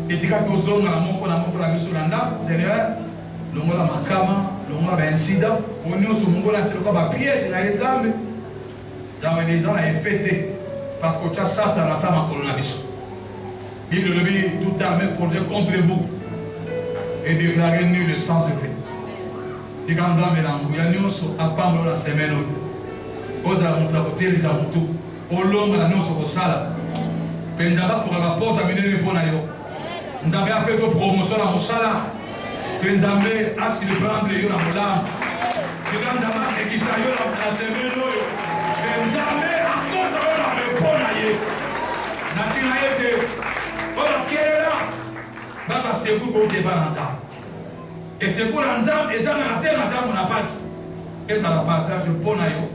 Et tu as besoin de la Seigneur, le monde a makama, le monde a incident. On est sur le monde a piège, il a été examen. Les gens ont fêté. Parce que tu as Satan à sa colonisation. Il le dit tout armé forgé contre vous. Et déclarer nul le sens de fait. Tiganda melangu ya nyonso apambo la semaine oyo ozala moto akotelisa motu olonga na nyonso kosala mpe nzambe afuka bapota minene mpo na yo nzambe ape to promotion na mosala mpe nzambe asileprendre yo na molamu tika nzambe asekisa yo na semaine oyo mpe nzambe akota yo na mepo na ye na ntina ete oyo akelela babaseku kokeba na nzambe. Et c'est pour l'ensemble, et ça n'a pas dans la passe. Et dans la partage, pour la yo,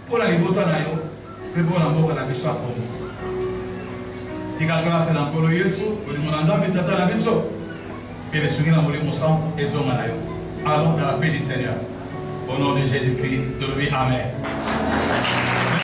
pour la libota na yo, c'est pour la mort de la biso à Congo. Tu as grâce à l'empolo Yesu, pour le monde d'âme et tata la biso. Et les souris l'envolé mon sang et zoma na yo. Allons dans la paix du Seigneur. Au nom de Jésus-Christ, de lui, Amen.